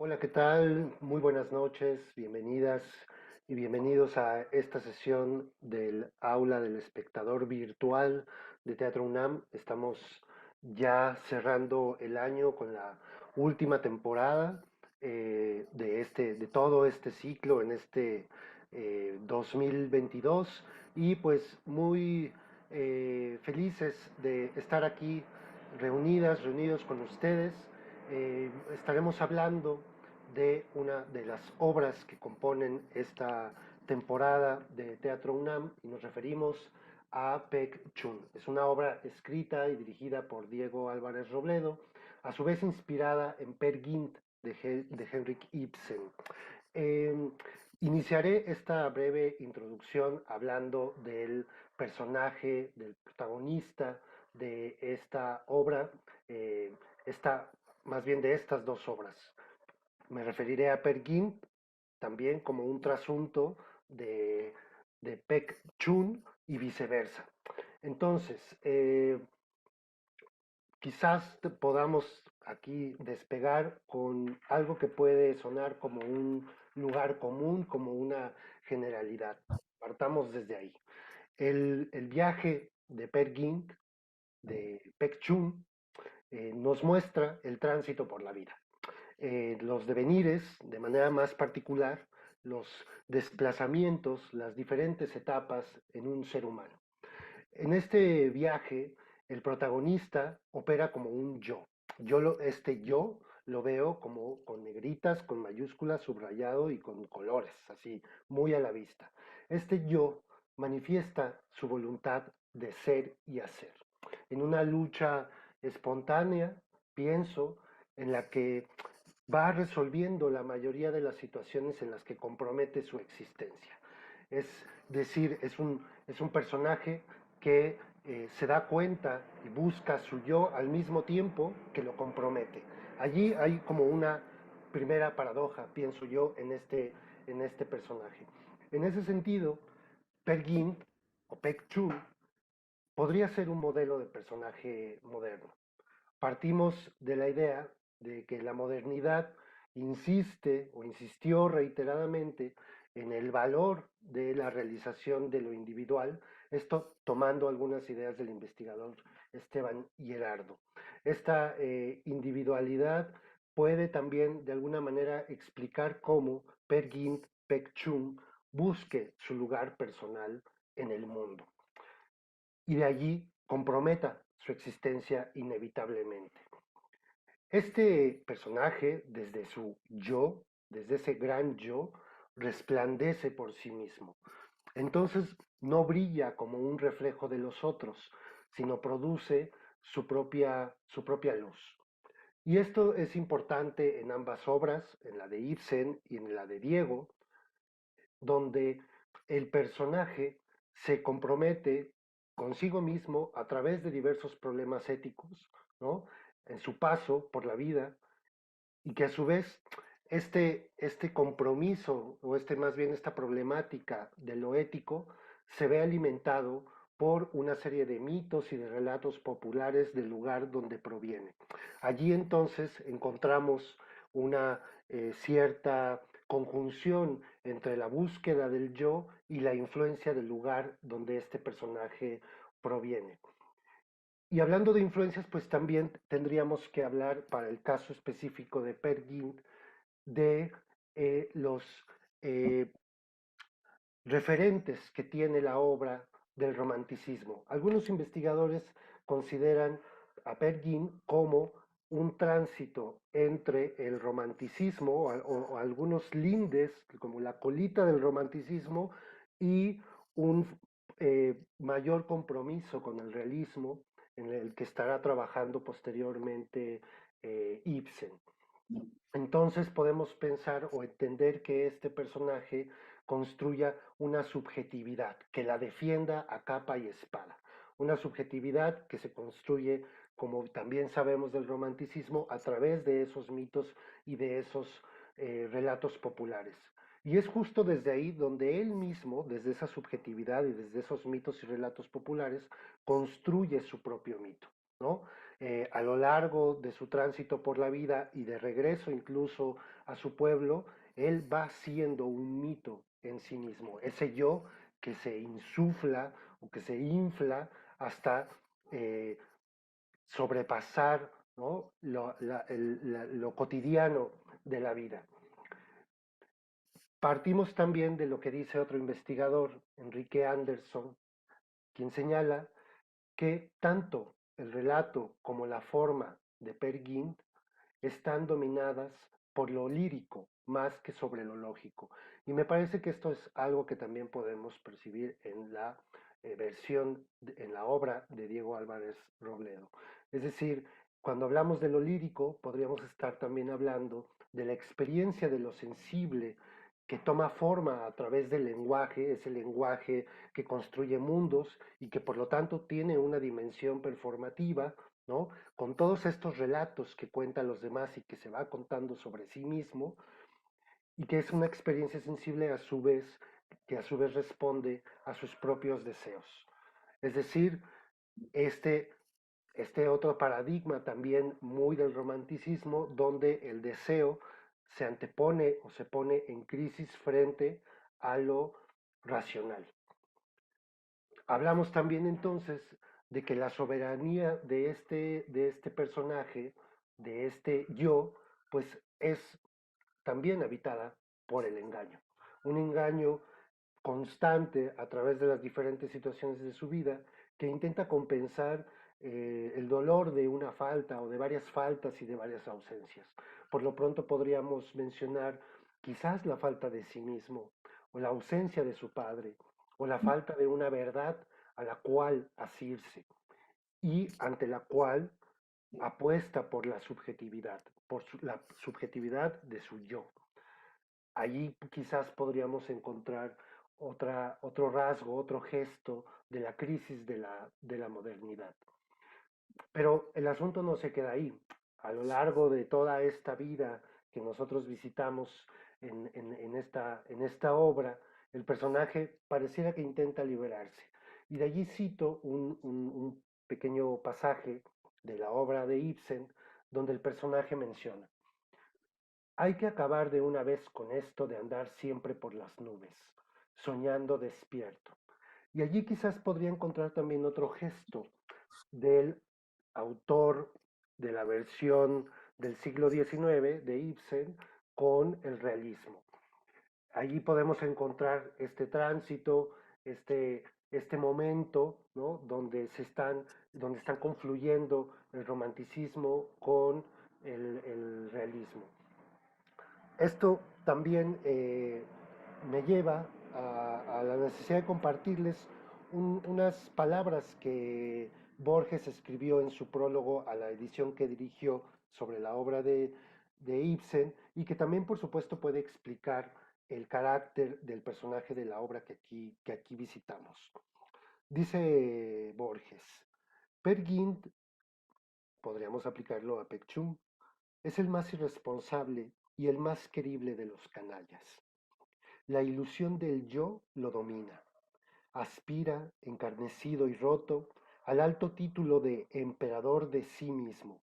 Hola, ¿qué tal? Muy buenas noches, bienvenidas y bienvenidos a esta sesión del Aula del Espectador Virtual de Teatro UNAM. Estamos ya cerrando el año con la última temporada de todo este ciclo en este 2022 y pues muy felices de estar aquí reunidos con ustedes. Estaremos hablando de una de las obras que componen esta temporada de Teatro UNAM y nos referimos a Pek Chun. Es una obra escrita y dirigida por Diego Álvarez Robledo, a su vez inspirada en Per Gynt de Henrik Ibsen. Eh, Iniciaré esta breve introducción hablando del personaje, del protagonista de esta obra, eh, esta, más bien de estas dos obras. Me referiré a Per Gynt también como un trasunto de, de Pek Chun y viceversa. Entonces, quizás podamos aquí despegar con algo que puede sonar como un lugar común, como una generalidad. Partamos desde ahí. El viaje de Per Gynt, de Pek Chun, nos muestra el tránsito por la vida. Los devenires, de manera más particular, los desplazamientos, las diferentes etapas en un ser humano. En este viaje, el protagonista opera como un yo. Este yo lo veo como con negritas, con mayúsculas, subrayado y con colores, así, muy a la vista. Este yo manifiesta su voluntad de ser y hacer. En una lucha espontánea, pienso, en la que va resolviendo la mayoría de las situaciones en las que compromete su existencia. Es decir, es un personaje que se da cuenta y busca su yo al mismo tiempo que lo compromete. Allí hay como una primera paradoja, pienso yo, en este personaje. En ese sentido, Per Gynt o Pek Chun podría ser un modelo de personaje moderno. Partimos de la idea de que la modernidad insiste o insistió reiteradamente en el valor de la realización de lo individual, esto tomando algunas ideas del investigador Esteban Gerardo. Esta individualidad puede también de alguna manera explicar cómo Per Gynt Pek Chun busque su lugar personal en el mundo y de allí comprometa su existencia inevitablemente. Este personaje, desde su yo, desde ese gran yo, resplandece por sí mismo. Entonces no brilla como un reflejo de los otros, sino produce su propia luz. Y esto es importante en ambas obras, en la de Ibsen y en la de Diego, donde el personaje se compromete consigo mismo a través de diversos problemas éticos, ¿no? En su paso por la vida, y que a su vez este compromiso, o más bien esta problemática de lo ético, se ve alimentado por una serie de mitos y de relatos populares del lugar donde proviene. Allí entonces encontramos una cierta conjunción entre la búsqueda del yo y la influencia del lugar donde este personaje proviene. Y hablando de influencias, pues también tendríamos que hablar, para el caso específico de Per Gynt, de los eh, referentes que tiene la obra del romanticismo. Algunos investigadores consideran a Per Gynt como un tránsito entre el romanticismo o algunos lindes, como la colita del romanticismo, y un mayor compromiso con el realismo en el que estará trabajando posteriormente Ibsen. Entonces podemos pensar o entender que este personaje construya una subjetividad, que la defienda a capa y espada. Una subjetividad que se construye, como también sabemos del romanticismo, a través de esos mitos y de esos relatos populares. Y es justo desde ahí donde él mismo, desde esa subjetividad y desde esos mitos y relatos populares, construye su propio mito, ¿no? A lo largo de su tránsito por la vida y de regreso incluso a su pueblo, él va siendo un mito en sí mismo, ese yo que se insufla o que se infla hasta eh, sobrepasar, ¿no? Lo cotidiano de la vida. Partimos también de lo que dice otro investigador, Enrique Anderson, quien señala que tanto el relato como la forma de Peer Gynt están dominadas por lo lírico más que sobre lo lógico. Y me parece que esto es algo que también podemos percibir en la en la obra de Diego Álvarez Robledo. Es decir, cuando hablamos de lo lírico, podríamos estar también hablando de la experiencia de lo sensible que toma forma a través del lenguaje, ese lenguaje que construye mundos y que por lo tanto tiene una dimensión performativa, ¿no? Con todos estos relatos que cuentan los demás y que se va contando sobre sí mismo, y que es una experiencia sensible a su vez, que a su vez responde a sus propios deseos. Es decir, este, este otro paradigma también muy del romanticismo, donde el deseo se antepone o se pone en crisis frente a lo racional. Hablamos también entonces de que la soberanía de este personaje, de este yo, pues es también habitada por el engaño. Un engaño constante a través de las diferentes situaciones de su vida que intenta compensar el dolor de una falta o de varias faltas y de varias ausencias. Por lo pronto podríamos mencionar quizás la falta de sí mismo o la ausencia de su padre o la falta de una verdad a la cual asirse y ante la cual apuesta por la subjetividad, la subjetividad de su yo. Allí quizás podríamos encontrar otro rasgo, otro gesto de la crisis de la modernidad. Pero el asunto no se queda ahí. A lo largo de toda esta vida que nosotros visitamos en esta obra, el personaje pareciera que intenta liberarse. Y de allí cito un pequeño pasaje de la obra de Ibsen, donde el personaje menciona: hay que acabar de una vez con esto de andar siempre por las nubes, soñando despierto. Y allí quizás podría encontrar también otro gesto del autor de la versión del siglo XIX de Ibsen con el realismo. Allí podemos encontrar este tránsito, este momento, ¿no? Donde están confluyendo el romanticismo con el realismo. Esto también me lleva a la necesidad de compartirles unas palabras que Borges escribió en su prólogo a la edición que dirigió sobre la obra de Ibsen y que también, por supuesto, puede explicar el carácter del personaje de la obra que aquí visitamos. Dice Borges: Per Gynt, podríamos aplicarlo a Pekchum, es el más irresponsable y el más querible de los canallas. La ilusión del yo lo domina. Aspira, encarnecido y roto, al alto título de emperador de sí mismo.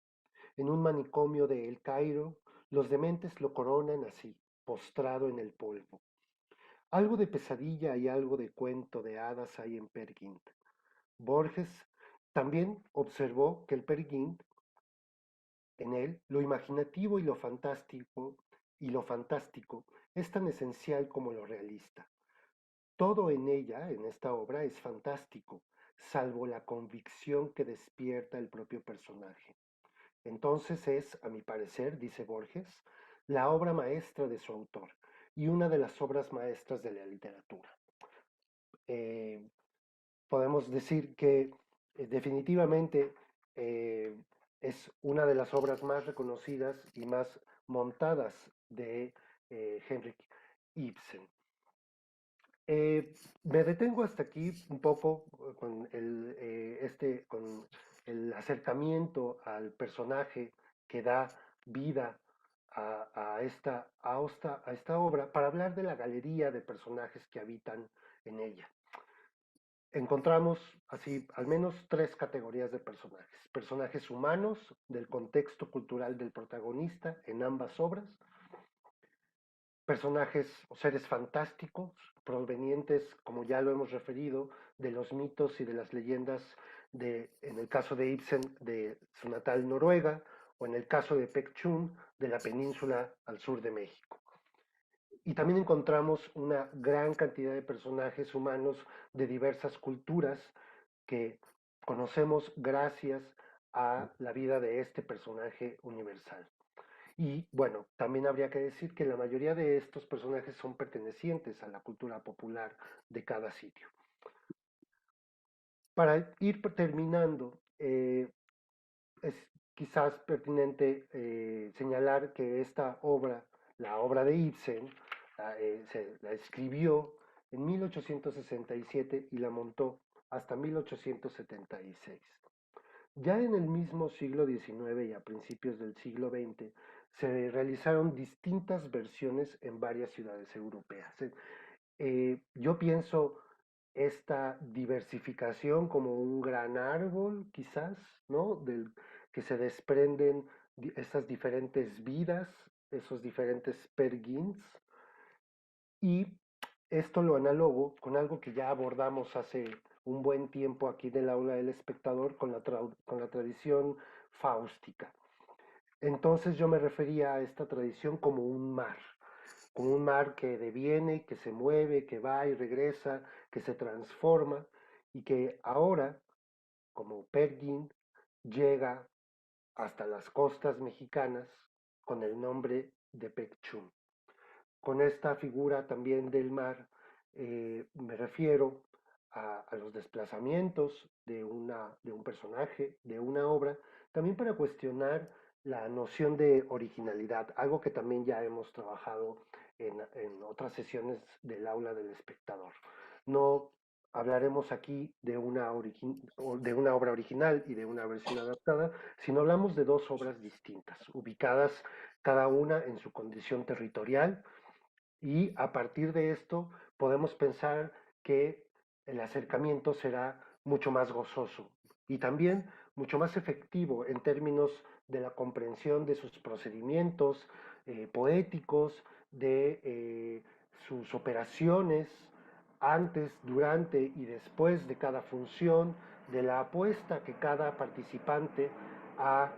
En un manicomio de El Cairo, los dementes lo coronan así, postrado en el polvo. Algo de pesadilla y algo de cuento de hadas hay en Peer Gynt. Borges también observó que el Peer Gynt, en él, lo fantástico es tan esencial como lo realista. Todo en ella, en esta obra, es fantástico, salvo la convicción que despierta el propio personaje. Entonces es, a mi parecer, dice Borges, la obra maestra de su autor y una de las obras maestras de la literatura. Eh, Podemos decir que definitivamente eh, es una de las obras más reconocidas y más montadas de Henrik Ibsen. Me detengo hasta aquí un poco con el acercamiento al personaje que da vida a esta obra para hablar de la galería de personajes que habitan en ella. encontramos así al menos tres categorías de personajes. Personajes humanos del contexto cultural del protagonista en ambas obras, personajes o seres fantásticos provenientes, como ya lo hemos referido, de los mitos y de las leyendas en el caso de Ibsen, de su natal Noruega, o en el caso de Pek Chun, de la península al sur de México. Y también encontramos una gran cantidad de personajes humanos de diversas culturas que conocemos gracias a la vida de este personaje universal. Y bueno, también habría que decir que la mayoría de estos personajes son pertenecientes a la cultura popular de cada sitio. Para ir terminando, es quizás pertinente señalar que esta obra, la obra de Ibsen, la escribió en 1867 y la montó hasta 1876. Ya en el mismo siglo XIX y a principios del siglo XX se realizaron distintas versiones en varias ciudades europeas. Yo pienso esta diversificación como un gran árbol, quizás, ¿no? Del que se desprenden estas diferentes vidas, esos diferentes pergins, y esto lo analogo con algo que ya abordamos hace un buen tiempo aquí en el aula del espectador con la tradición fáustica. Entonces yo me refería a esta tradición como un mar que deviene, que se mueve, que va y regresa, que se transforma y que ahora, como Pergin, llega hasta las costas mexicanas con el nombre de Pekchun. Con esta figura también del mar me refiero a los desplazamientos de un personaje, de una obra, también para cuestionar la noción de originalidad, algo que también ya hemos trabajado en otras sesiones del aula del espectador. No hablaremos aquí de una obra original y de una versión adaptada, sino hablamos de dos obras distintas, ubicadas cada una en su condición territorial, y a partir de esto podemos pensar que el acercamiento será mucho más gozoso y también mucho más efectivo en términos de la comprensión de sus procedimientos poéticos, de sus operaciones antes, durante y después de cada función, de la apuesta que cada participante ha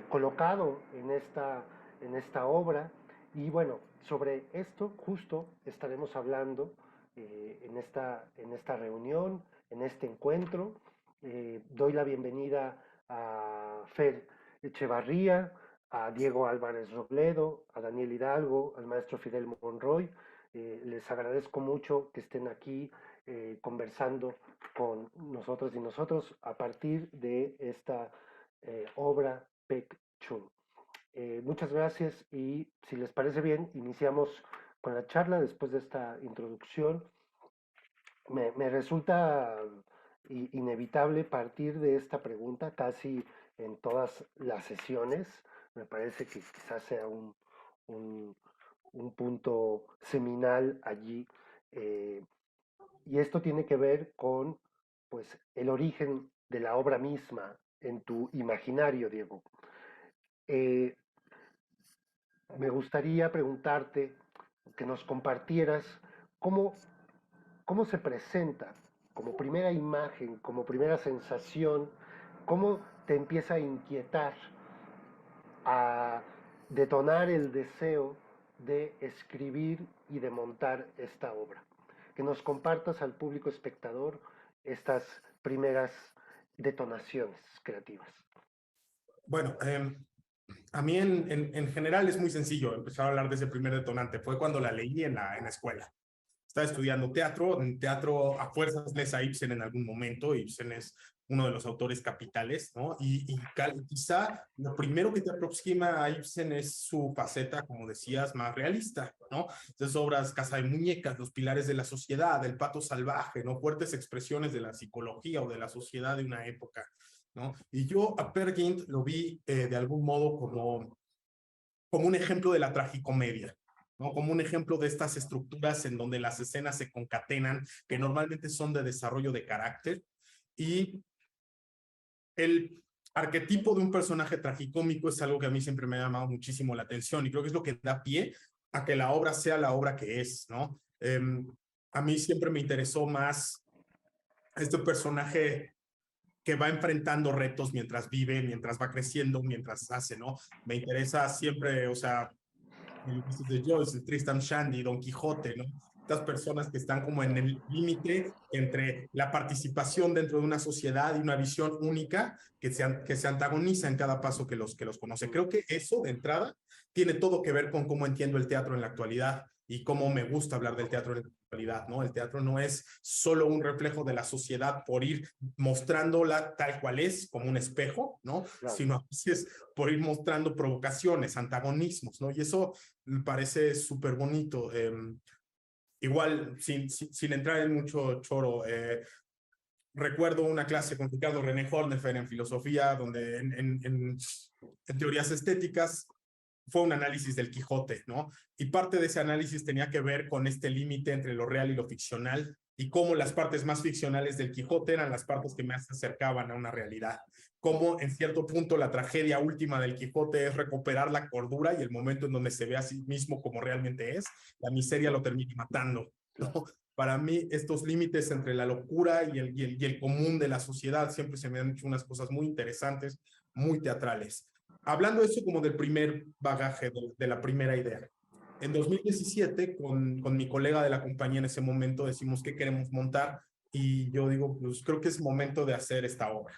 colocado en esta obra. Y bueno, sobre esto justo estaremos hablando en esta reunión, en este encuentro. Doy la bienvenida a Fer Echevarría, a Diego Álvarez Robledo, a Daniel Hidalgo, al maestro Fidel Monroy. Les agradezco mucho que estén aquí conversando con nosotros y nosotros a partir de esta obra Pek Chun. Muchas gracias y si les parece bien, iniciamos con la charla después de esta introducción. Me resulta inevitable partir de esta pregunta casi en todas las sesiones. Me parece que quizás sea un, un punto seminal allí. eh, y esto tiene que ver con pues, el origen de la obra misma en tu imaginario, Diego. Eh, Me gustaría preguntarte, que nos compartieras cómo, cómo se presenta como primera imagen, como primera sensación, cómo te empieza a inquietar, a detonar el deseo de escribir y de montar esta obra. Que nos compartas al público espectador estas primeras detonaciones creativas. Bueno, a mí en general es muy sencillo empezar a hablar de ese primer detonante. Fue cuando la leí en la escuela. Estaba estudiando teatro. En teatro a fuerzas lees a Ibsen en algún momento. Ibsen es uno de los autores capitales, ¿no? Quizá lo primero que te aproxima a Ibsen es su faceta, como decías, más realista, ¿no? Esas obras, Casa de Muñecas, Los Pilares de la Sociedad, El Pato Salvaje, ¿no? Fuertes expresiones de la psicología o de la sociedad de una época, ¿no? Y yo a Peer Gynt lo vi de algún modo como un ejemplo de la tragicomedia, ¿no? Como un ejemplo de estas estructuras en donde las escenas se concatenan, que normalmente son de desarrollo de carácter, y el arquetipo de un personaje tragicómico es algo que a mí siempre me ha llamado muchísimo la atención y creo que es lo que da pie a que la obra sea la obra que es, ¿no? A mí siempre me interesó más este personaje que va enfrentando retos mientras vive, mientras va creciendo, mientras hace, ¿no? Me interesa siempre, o sea, Ulises de Joyce, Tristan Shandy, Don Quijote, ¿no? Estas personas que están como en el límite entre la participación dentro de una sociedad y una visión única que se antagoniza en cada paso que los conoce. Creo que eso, de entrada, tiene todo que ver con cómo entiendo el teatro en la actualidad y cómo me gusta hablar del teatro en la actualidad, ¿no? El teatro no es solo un reflejo de la sociedad por ir mostrándola tal cual es, como un espejo, ¿no? Claro. Sino a veces por ir mostrando provocaciones, antagonismos, ¿no? Y eso me parece súper bonito. Igual, sin entrar en mucho choro, recuerdo una clase con Ricardo René Horneffer en filosofía, donde en teorías estéticas fue un análisis del Quijote, ¿no? Y parte de ese análisis tenía que ver con este límite entre lo real y lo ficcional y cómo las partes más ficcionales del Quijote eran las partes que más se acercaban a una realidad. Cómo en cierto punto la tragedia última del Quijote es recuperar la cordura y el momento en donde se ve a sí mismo como realmente es, la miseria lo termina matando, ¿no? Para mí, estos límites entre la locura y el común de la sociedad siempre se me han hecho unas cosas muy interesantes, muy teatrales. Hablando de eso como del primer bagaje, de la primera idea. En 2017, con mi colega de la compañía en ese momento, decimos qué queremos montar y yo digo, pues creo que es momento de hacer esta obra.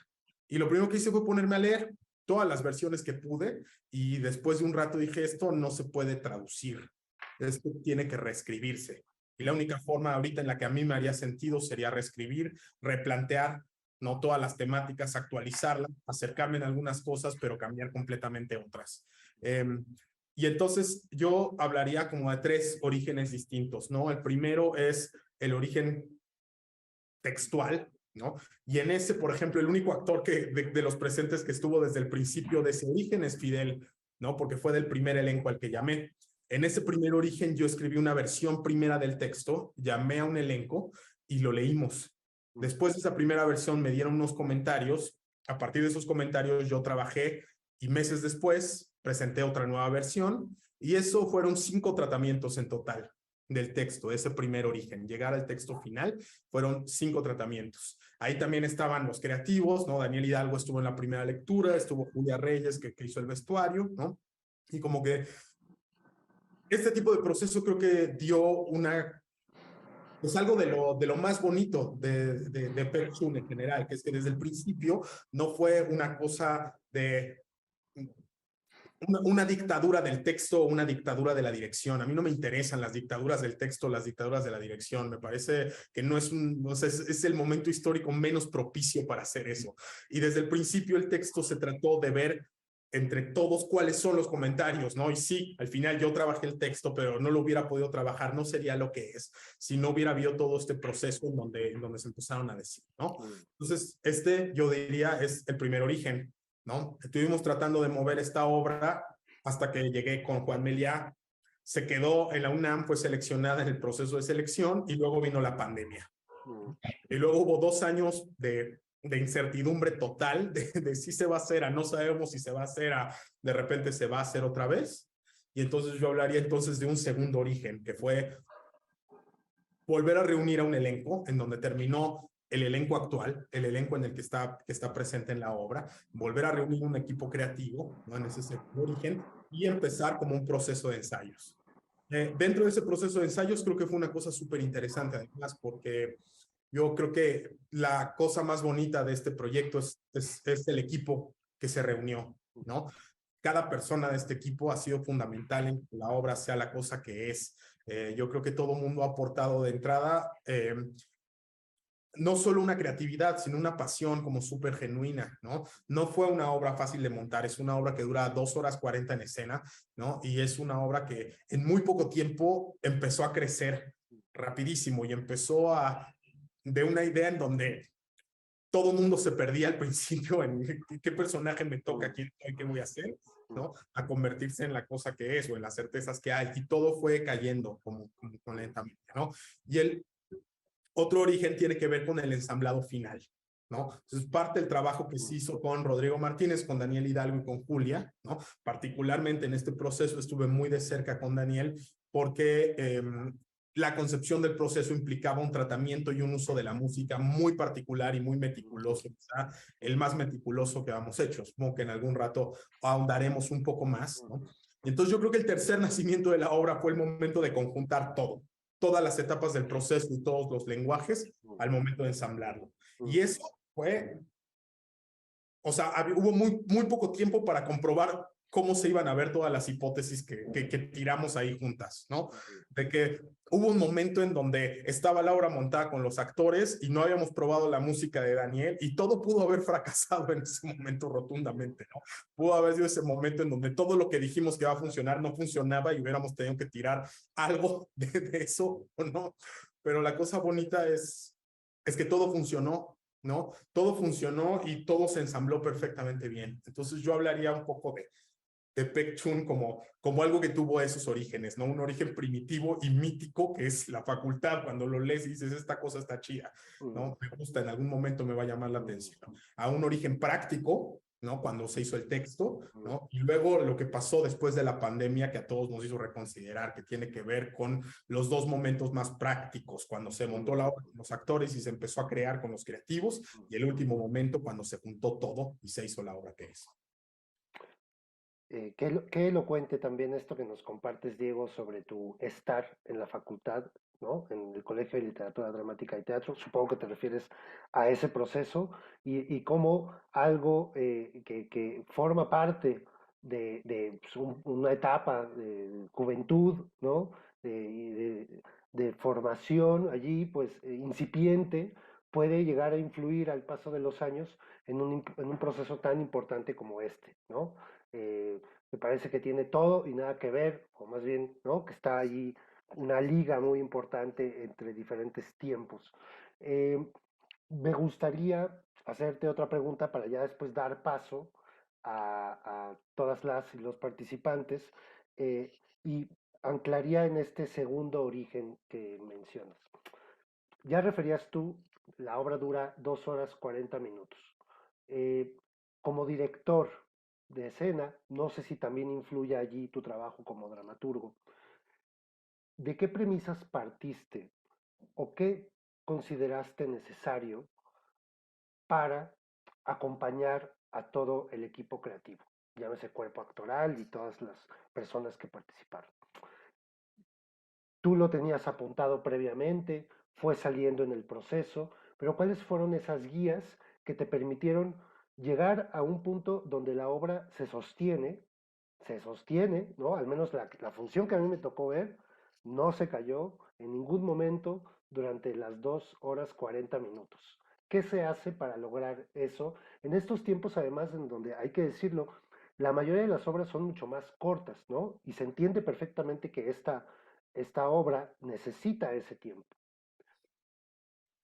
Y lo primero que hice fue ponerme a leer todas las versiones que pude y después de un rato dije, esto no se puede traducir, esto tiene que reescribirse. Y la única forma ahorita en la que a mí me haría sentido sería reescribir, replantear, no todas las temáticas, actualizarlas, acercarme en algunas cosas, pero cambiar completamente otras. Y entonces yo hablaría como de tres orígenes distintos, ¿no? El primero es el origen textual, ¿no? Y en ese, por ejemplo, el único actor de los presentes que estuvo desde el principio de ese origen es Fidel, ¿no? Porque fue del primer elenco al que llamé. En ese primer origen yo escribí una versión primera del texto, llamé a un elenco y lo leímos. Después de esa primera versión me dieron unos comentarios. A partir de esos comentarios yo trabajé y meses después presenté otra nueva versión y eso fueron 5 tratamientos en total del texto, ese primer origen. Llegar al texto final fueron 5 tratamientos. Ahí también estaban los creativos, ¿no? Daniel Hidalgo estuvo en la primera lectura, estuvo Julia Reyes que hizo el vestuario, ¿no? Y como que este tipo de proceso creo que dio una, pues algo de lo más bonito de Perchun en general, que es que desde el principio no fue una cosa de una dictadura del texto o una dictadura de la dirección. A mí no me interesan las dictaduras del texto, las dictaduras de la dirección. Me parece que no es o sea, es el momento histórico menos propicio para hacer eso. Y desde el principio el texto se trató de ver entre todos cuáles son los comentarios, ¿no? Y sí, al final yo trabajé el texto, pero no lo hubiera podido trabajar, no sería lo que es, si no hubiera habido todo este proceso en donde se empezaron a decir, ¿no? Entonces, yo diría, es el primer origen, ¿no? Estuvimos tratando de mover esta obra hasta que llegué con Juan Meliá. Se quedó en la UNAM, fue seleccionada en el proceso de selección y luego vino la pandemia. Y luego hubo 2 años de incertidumbre total, de si se va a hacer, a no sabemos si se va a hacer, a de repente se va a hacer otra vez. Y entonces yo hablaría entonces de un segundo origen, que fue volver a reunir a un elenco en donde terminó el elenco actual, el elenco en el que está presente en la obra, volver a reunir un equipo creativo, ¿no? En ese segundo origen, y empezar como un proceso de ensayos. Dentro de ese proceso de ensayos creo que fue una cosa súper interesante, además, porque yo creo que la cosa más bonita de este proyecto es el equipo que se reunió, ¿no? Cada persona de este equipo ha sido fundamental en que la obra sea la cosa que es. Yo creo que todo el mundo ha aportado de entrada no solo una creatividad, sino una pasión como súper genuina, ¿no? No fue una obra fácil de montar, es una obra que dura 2 horas 40 en escena, ¿no? Y es una obra que en muy poco tiempo empezó a crecer rapidísimo y empezó de una idea en donde todo el mundo se perdía al principio en qué personaje me toca, quién soy, qué voy a hacer, ¿no? A convertirse en la cosa que es o en las certezas que hay. Y todo fue cayendo como lentamente, ¿no? Y el otro origen tiene que ver con el ensamblado final, ¿no? Entonces, parte del trabajo que se hizo con Rodrigo Martínez, con Daniel Hidalgo y con Julia, ¿no? Particularmente en este proceso estuve muy de cerca con Daniel porque la concepción del proceso implicaba un tratamiento y un uso de la música muy particular y muy meticuloso, quizá el más meticuloso que hemos hecho. Supongo que en algún rato ahondaremos un poco más, ¿no? Y entonces yo creo que el tercer nacimiento de la obra fue el momento de conjuntar todo, todas las etapas del proceso y todos los lenguajes al momento de ensamblarlo. Y eso fue, o sea, hubo muy poco tiempo para comprobar cómo se iban a ver todas las hipótesis que tiramos ahí juntas, ¿no? De que hubo un momento en donde estaba la obra montada con los actores y no habíamos probado la música de Daniel y todo pudo haber fracasado en ese momento rotundamente, ¿no? Pudo haber sido ese momento en donde todo lo que dijimos que va a funcionar no funcionaba y hubiéramos tenido que tirar algo de eso, ¿no? Pero la cosa bonita es que todo funcionó, ¿no? Todo funcionó y todo se ensambló perfectamente bien. Entonces yo hablaría un poco de Pek Chun como algo que tuvo esos orígenes, ¿no? Un origen primitivo y mítico que es la facultad. Cuando lo lees y dices, esta cosa está chida, ¿no? Me gusta, en algún momento me va a llamar la atención. A un origen práctico, ¿no? Cuando se hizo el texto, ¿no? Y luego lo que pasó después de la pandemia que a todos nos hizo reconsiderar, que tiene que ver con los dos momentos más prácticos, cuando se montó la obra con los actores y se empezó a crear con los creativos, y el último momento cuando se juntó todo y se hizo la obra que es. Qué elocuente también esto que nos compartes, Diego, sobre tu estar en la facultad, ¿no? En el Colegio de Literatura Dramática y Teatro. Supongo que te refieres a ese proceso y cómo algo que forma parte de pues, una etapa de juventud, ¿no? De formación allí, pues incipiente, puede llegar a influir al paso de los años en un proceso tan importante como este, ¿no? Me parece que tiene todo y nada que ver, o más bien, ¿no? Que está ahí una liga muy importante entre diferentes tiempos. Eh, Me gustaría hacerte otra pregunta para ya después dar paso a todas las y los participantes y anclaría en este segundo origen que mencionas. Ya referías tú, la obra dura 2 horas 40 minutos. Eh, Como director de escena, no sé si también influye allí tu trabajo como dramaturgo. ¿De qué premisas partiste o qué consideraste necesario para acompañar a todo el equipo creativo? Llámese cuerpo actoral y todas las personas que participaron. Tú lo tenías apuntado previamente, fue saliendo en el proceso, pero ¿cuáles fueron esas guías que te permitieron llegar a un punto donde la obra se sostiene, ¿no? Al menos la función que a mí me tocó ver, no se cayó en ningún momento durante las 2 horas 40 minutos. ¿Qué se hace para lograr eso? En estos tiempos, además, en donde hay que decirlo, la mayoría de las obras son mucho más cortas, ¿no? Y se entiende perfectamente que esta obra necesita ese tiempo.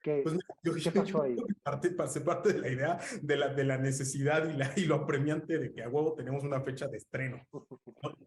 Pues ¿Qué, qué yo pasó ahí? creo que pasé parte de la idea de la necesidad y lo apremiante de que a huevo tenemos una fecha de estreno.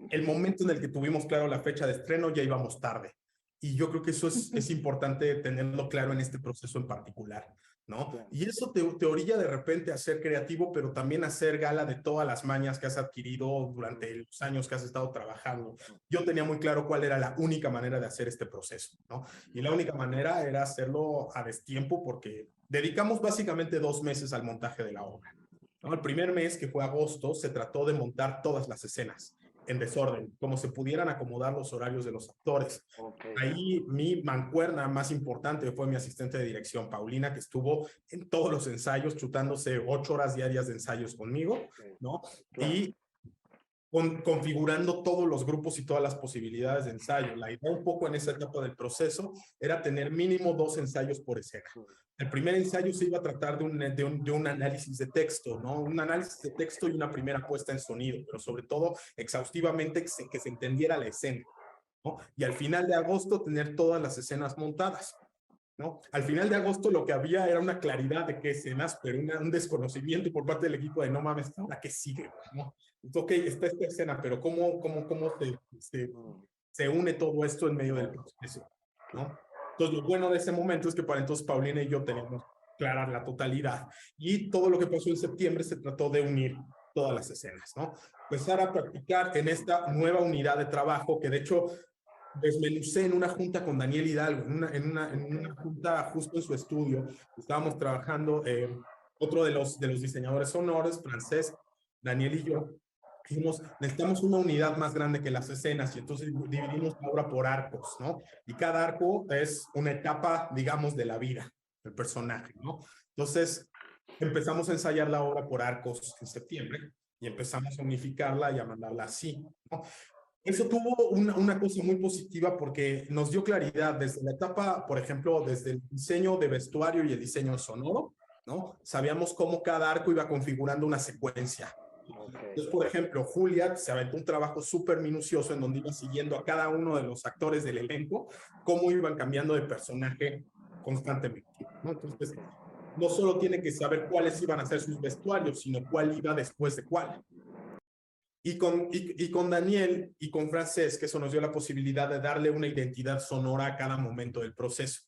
El momento en el que tuvimos claro la fecha de estreno ya íbamos tarde. Y yo creo que eso es importante tenerlo claro en este proceso en particular, ¿no? Claro. Y eso te orilla de repente a ser creativo, pero también a hacer gala de todas las mañas que has adquirido durante los años que has estado trabajando. Yo tenía muy claro cuál era la única manera de hacer este proceso, ¿no? Y la única manera era hacerlo a destiempo porque dedicamos básicamente 2 meses al montaje de la obra, ¿no? El primer mes, que fue agosto, se trató de montar todas las escenas en desorden, como se pudieran acomodar los horarios de los actores. Okay. Ahí mi mancuerna más importante fue mi asistente de dirección, Paulina, que estuvo en todos los ensayos, chutándose 8 horas diarias de ensayos conmigo, Okay. ¿no? Claro. Y configurando todos los grupos y todas las posibilidades de ensayo. La idea un poco en esa etapa del proceso era tener mínimo 2 ensayos por escena. El primer ensayo se iba a tratar de un análisis de texto, ¿no? Un análisis de texto y una primera puesta en sonido, pero sobre todo exhaustivamente que se entendiera la escena, ¿no? Y al final de agosto tener todas las escenas montadas. ¿no? Al final de agosto lo que había era una claridad de qué escenas, pero un desconocimiento por parte del equipo de no mames, ¿ahora qué sigue? ¿No? Entonces, ok, está esta escena, pero ¿cómo se une todo esto en medio del proceso? ¿No? Entonces, lo bueno de ese momento es que para entonces Paulina y yo teníamos clara la totalidad y todo lo que pasó en septiembre se trató de unir todas las escenas, ¿no? Empezar a practicar en esta nueva unidad de trabajo que de hecho desmenucé en una junta con Daniel Hidalgo, en una junta justo en su estudio. Estábamos trabajando, otro de los diseñadores sonoros, francés, Daniel y yo, dijimos, necesitamos una unidad más grande que las escenas y entonces dividimos la obra por arcos, ¿no? Y cada arco es una etapa, digamos, de la vida del personaje, ¿no? Entonces empezamos a ensayar la obra por arcos en septiembre y empezamos a unificarla y a mandarla así, ¿no? Eso tuvo una cosa muy positiva porque nos dio claridad desde la etapa, por ejemplo, desde el diseño de vestuario y el diseño sonoro, ¿no? Sabíamos cómo cada arco iba configurando una secuencia. Entonces, por ejemplo, Julia se aventó un trabajo súper minucioso en donde iba siguiendo a cada uno de los actores del elenco, cómo iban cambiando de personaje constantemente, ¿no? Entonces, no solo tiene que saber cuáles iban a ser sus vestuarios, sino cuál iba después de cuál. Y con Daniel y con Francesc, eso nos dio la posibilidad de darle una identidad sonora a cada momento del proceso,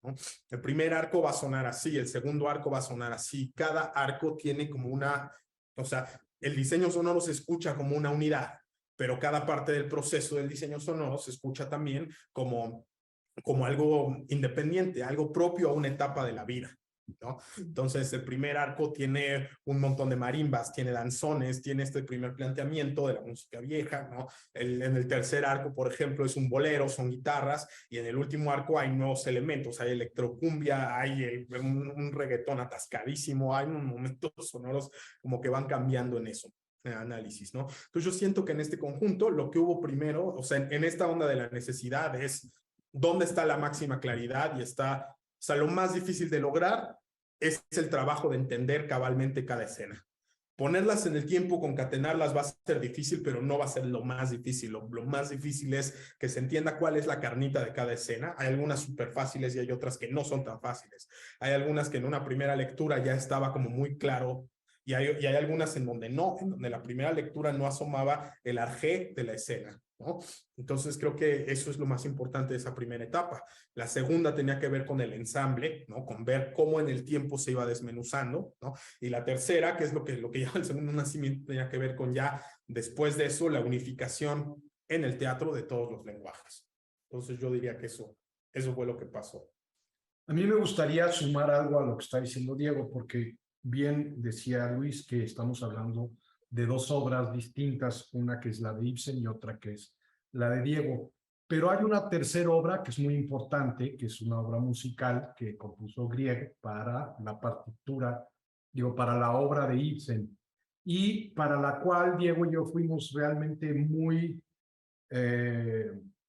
¿no? El primer arco va a sonar así, el segundo arco va a sonar así. Cada arco tiene como o sea, el diseño sonoro se escucha como una unidad, pero cada parte del proceso del diseño sonoro se escucha también como algo independiente, algo propio a una etapa de la vida, ¿no? Entonces, el primer arco tiene un montón de marimbas, tiene danzones, tiene este primer planteamiento de la música vieja, ¿no? En el tercer arco, por ejemplo, es un bolero, son guitarras, y en el último arco hay nuevos elementos, hay electrocumbia, hay un reggaetón atascadísimo, hay unos momentos sonoros como que van cambiando en eso. Análisis, ¿no? Entonces yo siento que en este conjunto lo que hubo primero, o sea, en esta onda de la necesidad es dónde está la máxima claridad y está, o sea, lo más difícil de lograr es el trabajo de entender cabalmente cada escena. Ponerlas en el tiempo, concatenarlas va a ser difícil, pero no va a ser lo más difícil. Lo más difícil es que se entienda cuál es la carnita de cada escena. Hay algunas súper fáciles y hay otras que no son tan fáciles. Hay algunas que en una primera lectura ya estaba como muy claro y hay algunas en donde no, en donde la primera lectura no asomaba el arjé de la escena, ¿no? Entonces creo que eso es lo más importante de esa primera etapa. La segunda tenía que ver con el ensamble, ¿no? Con ver cómo en el tiempo se iba desmenuzando, ¿no? Y la tercera, que es lo que llama el segundo nacimiento, tenía que ver con ya después de eso la unificación en el teatro de todos los lenguajes. Entonces yo diría que eso fue lo que pasó. A mí me gustaría sumar algo a lo que está diciendo Diego, porque bien decía Luis que estamos hablando de dos obras distintas, una que es la de Ibsen y otra que es la de Diego. Pero hay una tercera obra que es muy importante, que es una obra musical que compuso Grieg para la partitura, para la obra de Ibsen, y para la cual Diego y yo fuimos realmente muy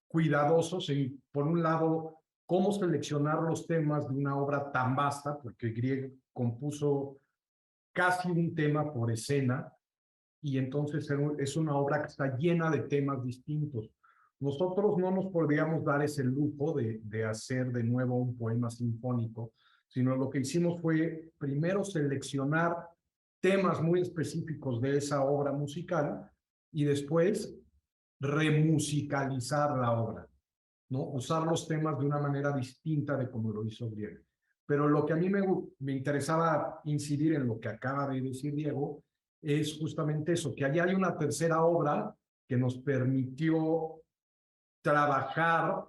cuidadosos en, por un lado, cómo seleccionar los temas de una obra tan vasta, porque Grieg compuso casi un tema por escena, y entonces es una obra que está llena de temas distintos. Nosotros no nos podríamos dar ese lujo de hacer de nuevo un poema sinfónico, sino lo que hicimos fue primero seleccionar temas muy específicos de esa obra musical y después remusicalizar la obra, ¿no? Usar los temas de una manera distinta de como lo hizo Grieg. Pero lo que a mí me interesaba incidir en lo que acaba de decir Diego es justamente eso, que allá hay una tercera obra que nos permitió trabajar,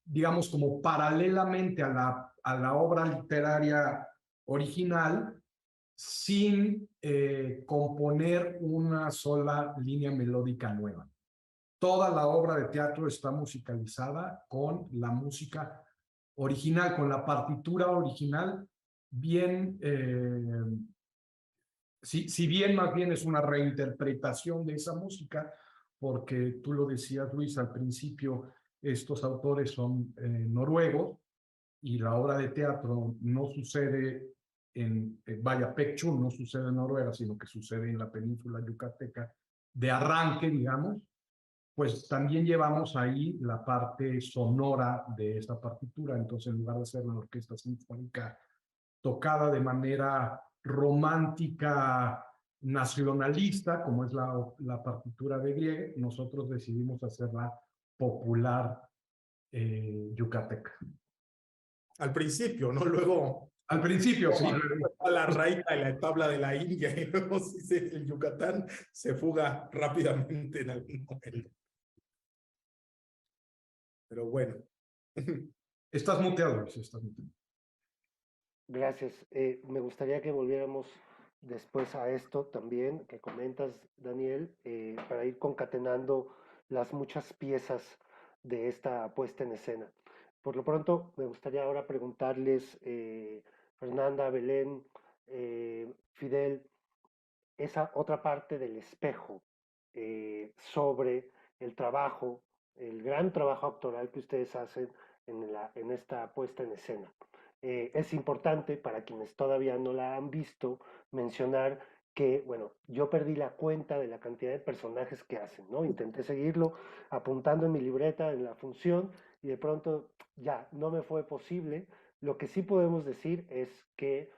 digamos, como paralelamente a la obra literaria original, sin componer una sola línea melódica nueva. Toda la obra de teatro está musicalizada con la música original, con la partitura original, bien, si bien más bien es una reinterpretación de esa música, porque tú lo decías, Luis, al principio, estos autores son noruegos y la obra de teatro no sucede vaya, Pekchun no sucede en Noruega, sino que sucede en la península yucateca de arranque, digamos. pues también llevamos ahí la parte sonora de esa partitura. Entonces, en lugar de ser una orquesta sinfónica tocada de manera romántica, nacionalista, como es la partitura de Grieg, nosotros decidimos hacerla popular yucateca. Al principio, ¿no? Luego Al principio, sí. a la raíz y la tabla de la India y luego el Yucatán se fuga rápidamente en algún momento. Pero bueno. Estás muteado, Luis, estás muteado. Gracias. Me gustaría que volviéramos después a esto también que comentas, Daniel, para ir concatenando las muchas piezas de esta puesta en escena. Por lo pronto, me gustaría ahora preguntarles, Fernanda, Belén, Fidel, esa otra parte del espejo sobre el trabajo, el gran trabajo actoral que ustedes hacen en esta puesta en escena. Es importante para quienes todavía no la han visto mencionar que, bueno, yo perdí la cuenta de la cantidad de personajes que hacen, ¿no? Intenté seguirlo apuntando en mi libreta en la función y de pronto ya no me fue posible. Lo que sí podemos decir es que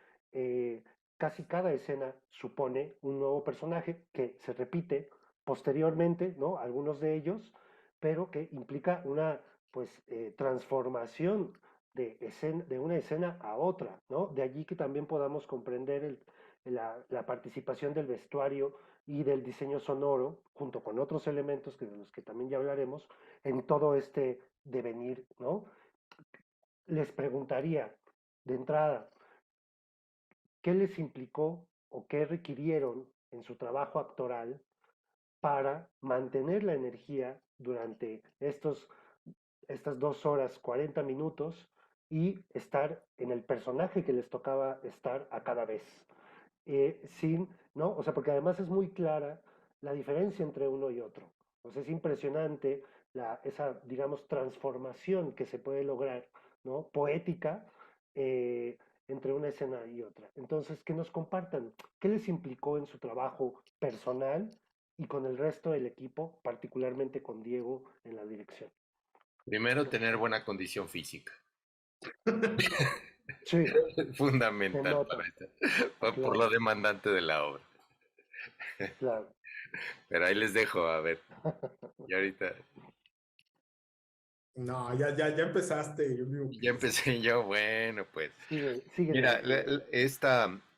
casi cada escena supone un nuevo personaje que se repite posteriormente, ¿no? Algunos de ellos, pero que implica una, pues, transformación de una escena a otra, ¿no? De allí que también podamos comprender la participación del vestuario y del diseño sonoro, junto con otros elementos de los que también ya hablaremos, en todo este devenir, ¿no? Les preguntaría de entrada, ¿qué les implicó o qué requirieron en su trabajo actoral para mantener la energía durante estas 2 horas 40 minutos y estar en el personaje que les tocaba estar a cada vez? ¿No? O sea, porque además es muy clara la diferencia entre uno y otro. O sea, es impresionante esa, digamos, transformación que se puede lograr, ¿no? Poética, eh, entre una escena y otra. Entonces, que nos compartan qué les implicó en su trabajo personal y con el resto del equipo, particularmente con Diego en la dirección. Primero, tener buena condición física. Sí, se Fundamental nota, por lo claro, demandante de la obra. claro. Pero ahí les dejo, a ver. Y ahorita No, ya empezaste. Yo digo ya empecé yo, bueno, pues. Sigue Mira, Diego.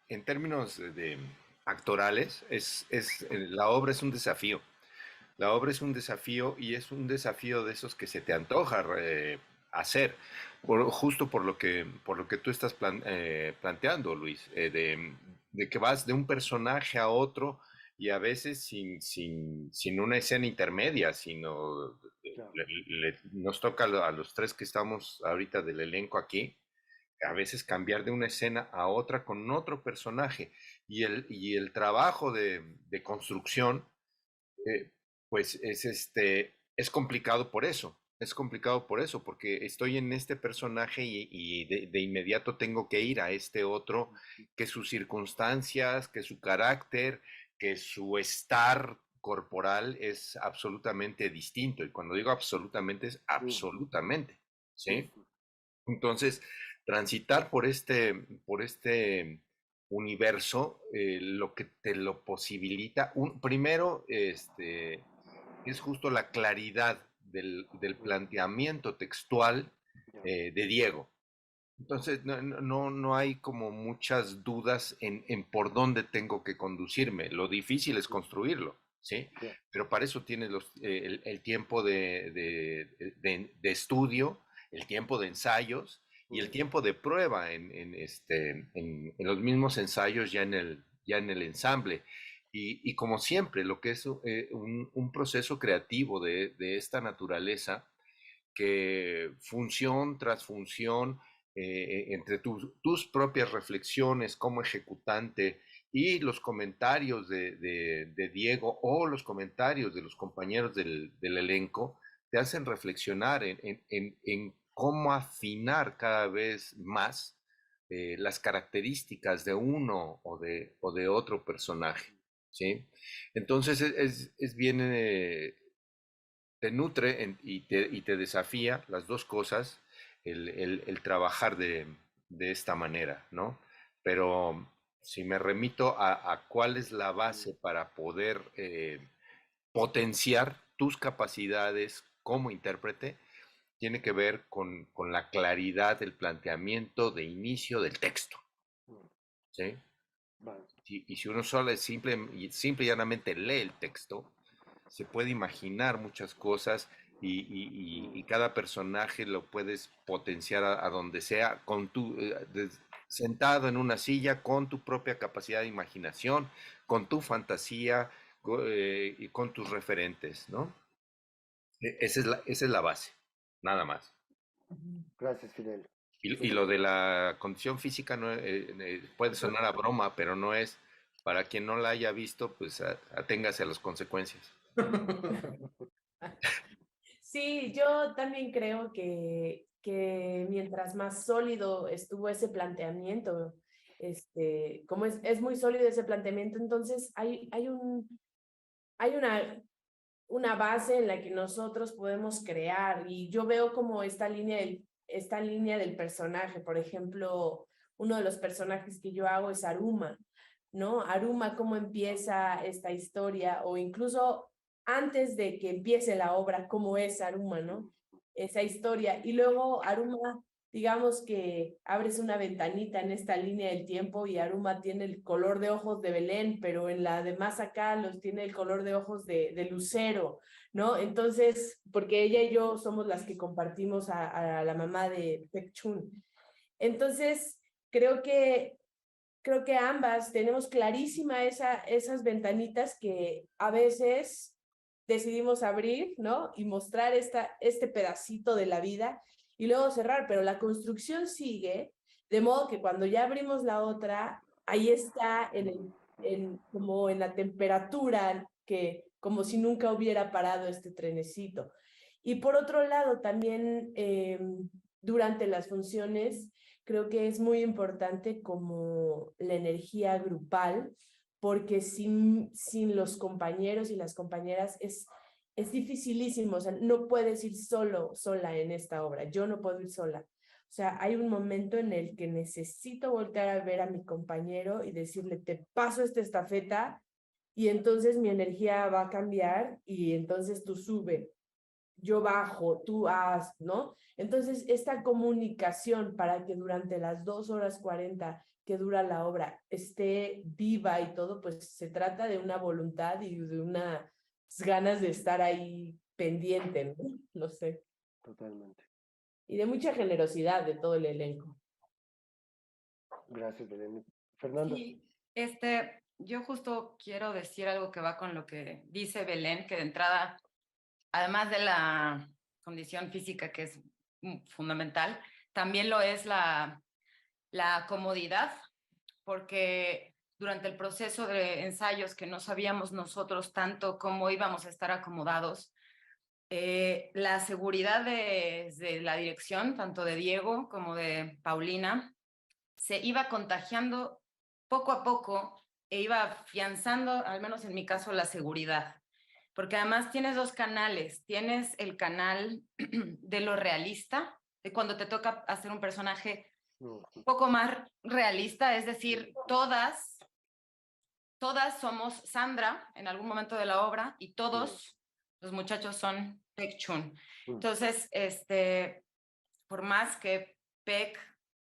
en términos de actorales, la obra es un desafío. La obra es un desafío y es un desafío de esos que se te antoja hacer, justo por lo que tú estás planteando, Luis, de que vas de un personaje a otro y a veces sin una escena intermedia, sino Claro. nos toca a los tres que estamos ahorita del elenco aquí, a veces cambiar de una escena a otra con otro personaje y el trabajo de construcción eh, pues es complicado por eso. Es complicado por eso, porque estoy en este personaje y de inmediato tengo que ir a este otro, que sus circunstancias, que su carácter, que su estar corporal es absolutamente distinto. Y cuando digo absolutamente, es absolutamente, ¿sí? Entonces, transitar por este universo, lo que te lo posibilita, primero, es justo la claridad del planteamiento textual de Diego. Entonces, no hay como muchas dudas en por dónde tengo que conducirme. Lo difícil es construirlo, ¿sí? Pero para eso tienes el tiempo de estudio, el tiempo de ensayos y el tiempo de prueba en los mismos ensayos ya en el ensamble. Y como siempre, lo que es un proceso creativo de esta naturaleza, que función tras función, entre tus propias reflexiones como ejecutante y los comentarios de Diego o los comentarios de los compañeros del elenco, te hacen reflexionar en cómo afinar cada vez más las características de uno o de otro personaje, ¿sí? Entonces es bien te nutre y te desafía las dos cosas, el trabajar de esta manera, ¿no? Pero si me remito a cuál es la base para poder potenciar tus capacidades como intérprete, tiene que ver con la claridad del planteamiento de inicio del texto, Mm, ¿sí? vale. Y si uno solo simple y llanamente lee el texto, se puede imaginar muchas cosas y cada personaje lo puedes potenciar a donde sea, sentado en una silla, con tu propia capacidad de imaginación, con tu fantasía y con tus referentes, ¿no? Esa es la base, nada más. Gracias, Fidel. Y lo de la condición física no, puede sonar a broma, pero no es. Para quien no la haya visto, pues aténgase a las consecuencias. Sí, yo también creo que mientras más sólido estuvo ese planteamiento, como es muy sólido ese planteamiento, entonces hay una base en la que nosotros podemos crear. Y yo veo como esta línea del personaje. Por ejemplo, uno de los personajes que yo hago es Aruma, ¿no? Aruma, cómo empieza esta historia, o incluso antes de que empiece la obra, cómo es Aruma, ¿no? Esa historia. Y luego Aruma, digamos que abres una ventanita en esta línea del tiempo y Aruma tiene el color de ojos de Belén, pero en la de más acá los tiene el color de ojos de Lucero, ¿no? Entonces, porque ella y yo somos las que compartimos a la mamá de Pek Chun. Entonces, creo que ambas tenemos clarísima esas ventanitas que a veces decidimos abrir, ¿no? Y mostrar este pedacito de la vida y luego cerrar, pero la construcción sigue, de modo que cuando ya abrimos la otra, ahí está como en la temperatura, que como si nunca hubiera parado este trenecito. Y por otro lado, también durante las funciones, creo que es muy importante como la energía grupal, porque sin los compañeros y las compañeras es dificilísimo, o sea, no puedes ir sola en esta obra, yo no puedo ir sola. O sea, hay un momento en el que necesito voltear a ver a mi compañero y decirle, te paso esta estafeta, y entonces mi energía va a cambiar y entonces tú sube, yo bajo, tú haz, ¿no? Entonces, esta comunicación para que durante las 2 horas 40 que dura la obra esté viva y todo, pues se trata de una voluntad y de unas ganas de estar ahí pendiente, ¿no? No sé. Totalmente. Y de mucha generosidad de todo el elenco. Gracias, Belén. Fernando. Sí, yo justo quiero decir algo que va con lo que dice Belén, que de entrada, además de la condición física que es fundamental, también lo es la comodidad, porque durante el proceso de ensayos que no sabíamos nosotros tanto cómo íbamos a estar acomodados, la seguridad de la dirección, tanto de Diego como de Paulina, se iba contagiando poco a poco e iba afianzando, al menos en mi caso, la seguridad. Porque además tienes dos canales. Tienes el canal de lo realista, de cuando te toca hacer un personaje un poco más realista, es decir, todas somos Sandra en algún momento de la obra y todos los muchachos son Pek Chun. Entonces, por más que Pek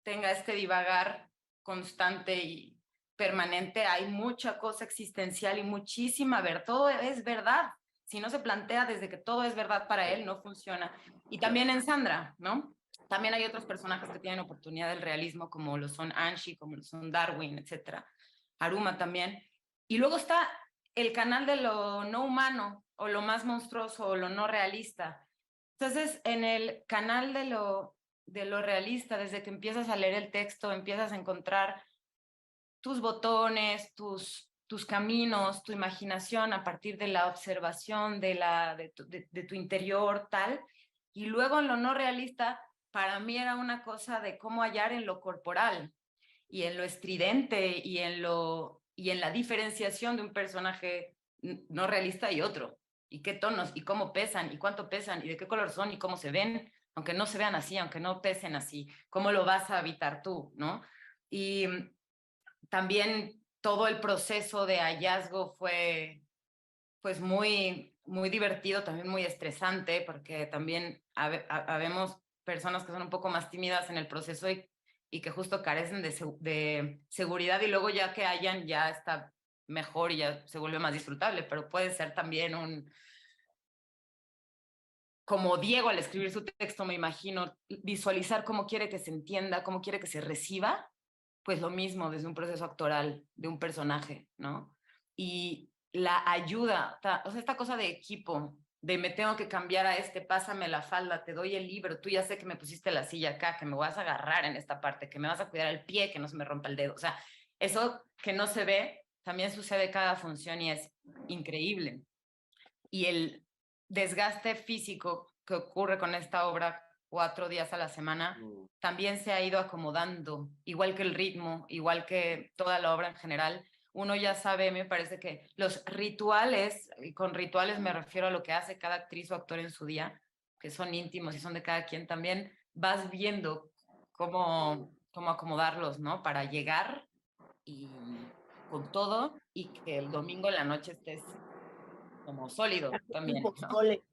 tenga este divagar constante y permanente, hay mucha cosa existencial y muchísima todo es verdad. Si no se plantea desde que todo es verdad para él, no funciona. Y también en Sandra, ¿no? También hay otros personajes que tienen oportunidad del realismo, como lo son Anshi, como lo son Darwin, etcétera. Aruma también. Y luego está el canal de lo no humano, o lo más monstruoso, o lo no realista. Entonces, en el canal de lo realista, desde que empiezas a leer el texto, empiezas a encontrar tus botones, tus caminos, tu imaginación a partir de la observación de tu interior, tal. Y luego en lo no realista, para mí era una cosa de cómo hallar en lo corporal y en lo estridente y en la diferenciación de un personaje no realista y otro. y qué tonos, y cómo pesan, y cuánto pesan, y de qué color son, y cómo se ven, aunque no se vean así, aunque no pesen así, cómo lo vas a habitar tú, ¿no? Y también todo el proceso de hallazgo fue pues muy divertido, también muy estresante, porque también habemos personas que son un poco más tímidas en el proceso y que justo carecen de seguridad, y luego ya que hayan, ya está mejor y ya se vuelve más disfrutable, pero puede ser también como Diego al escribir su texto, me imagino, visualizar cómo quiere que se entienda, cómo quiere que se reciba, pues lo mismo desde un proceso actoral de un personaje, ¿no? Y la ayuda, o sea, esta cosa de equipo, de me tengo que cambiar a pásame la falda, te doy el libro, tú ya sé que me pusiste la silla acá, que me vas a agarrar en esta parte, que me vas a cuidar el pie, que no se me rompa el dedo. O sea, eso que no se ve, también sucede cada función y es increíble. Y el desgaste físico que ocurre con esta obra 4 días a la semana también se ha ido acomodando, igual que el ritmo, igual que toda la obra en general. Uno ya sabe, me parece que los rituales, y con rituales me refiero a lo que hace cada actriz o actor en su día, que son íntimos y son de cada quien, también vas viendo cómo acomodarlos, ¿no? Para llegar y con todo, y que el domingo en la noche estés como sólido también, ¿no? Pozole.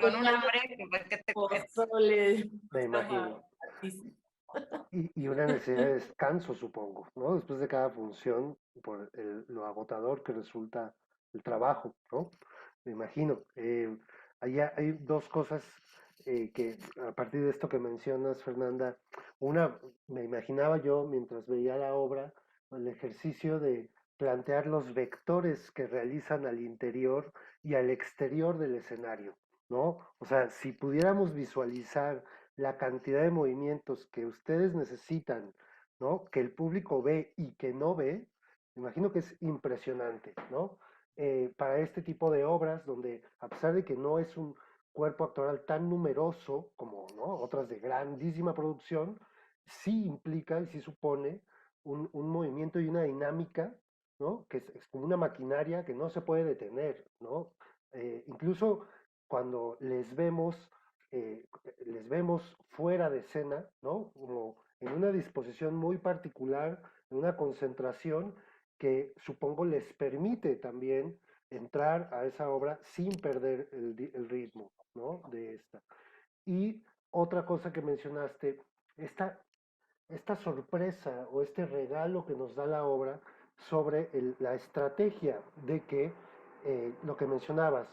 Con un hambre que te Pozole. Me imagino. Y una necesidad de descanso, supongo, ¿no? Después de cada función, por lo agotador que resulta el trabajo, ¿no? Me imagino. Hay dos cosas que a partir de esto que mencionas, Fernanda, una, me imaginaba yo mientras veía la obra, el ejercicio de plantear los vectores que realizan al interior y al exterior del escenario, ¿no? O sea, si pudiéramos visualizar la cantidad de movimientos que ustedes necesitan, ¿no? Que el público ve y que no ve, me imagino que es impresionante, ¿no? Para este tipo de obras, donde a pesar de que no es un cuerpo actoral tan numeroso como, ¿no?, otras de grandísima producción, sí implica y sí supone un movimiento y una dinámica, ¿no? Que es como una maquinaria que no se puede detener, ¿no? Incluso cuando les vemos fuera de escena, ¿no? Como en una disposición muy particular, en una concentración que supongo les permite también entrar a esa obra sin perder el ritmo, ¿no? De esta. Y otra cosa que mencionaste, esta, esta sorpresa o este regalo que nos da la obra sobre la estrategia de que, lo que mencionabas,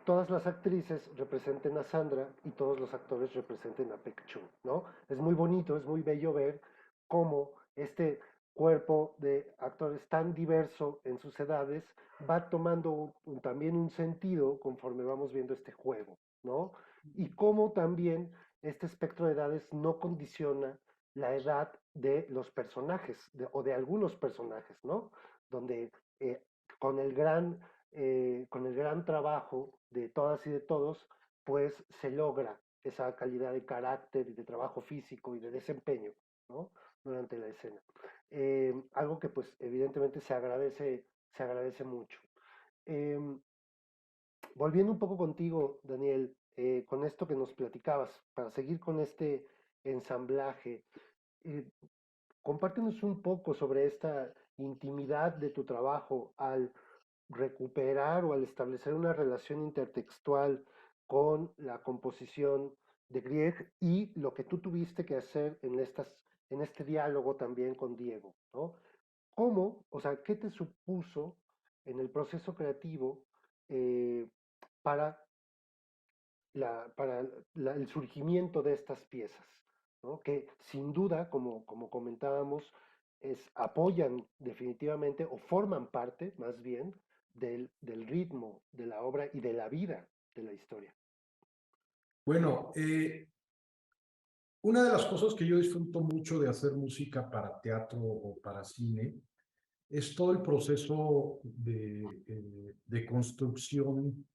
todas las actrices representen a Sandra y todos los actores representen a Pek Chun, ¿no? Es muy bonito, es muy bello ver cómo este cuerpo de actores tan diverso en sus edades va tomando también un sentido conforme vamos viendo este juego, ¿no? Y cómo también este espectro de edades no condiciona la edad de los personajes o de algunos personajes, ¿no? Donde eh, con, el gran, con el gran trabajo de todas y de todos, pues se logra esa calidad de carácter y de trabajo físico y de desempeño, ¿no? Durante la escena. Algo que pues evidentemente se agradece mucho. Eh, Volviendo un poco contigo, Daniel, con esto que nos platicabas, para seguir con este ensamblaje, eh, compártenos un poco sobre esta intimidad de tu trabajo al recuperar o al establecer una relación intertextual con la composición de Grieg y lo que tú tuviste que hacer en este diálogo también con Diego, ¿no? ¿Cómo, o sea, qué te supuso en el proceso creativo eh, para el surgimiento de estas piezas, ¿no? Que sin duda, como comentábamos, apoyan definitivamente o forman parte más bien del ritmo de la obra y de la vida de la historia. Bueno, una de las cosas que yo disfruto mucho de hacer música para teatro o para cine es todo el proceso de construcción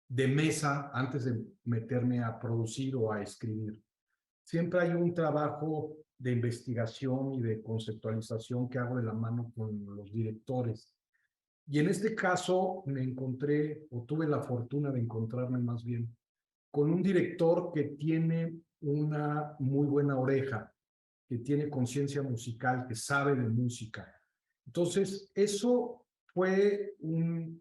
de mesa antes de meterme a producir o a escribir. Siempre hay un trabajo de investigación y de conceptualización que hago de la mano con los directores. Y en este caso me encontré, o tuve la fortuna de encontrarme más bien, con un director que tiene una muy buena oreja, que tiene conciencia musical, que sabe de música. Entonces, eso fue una,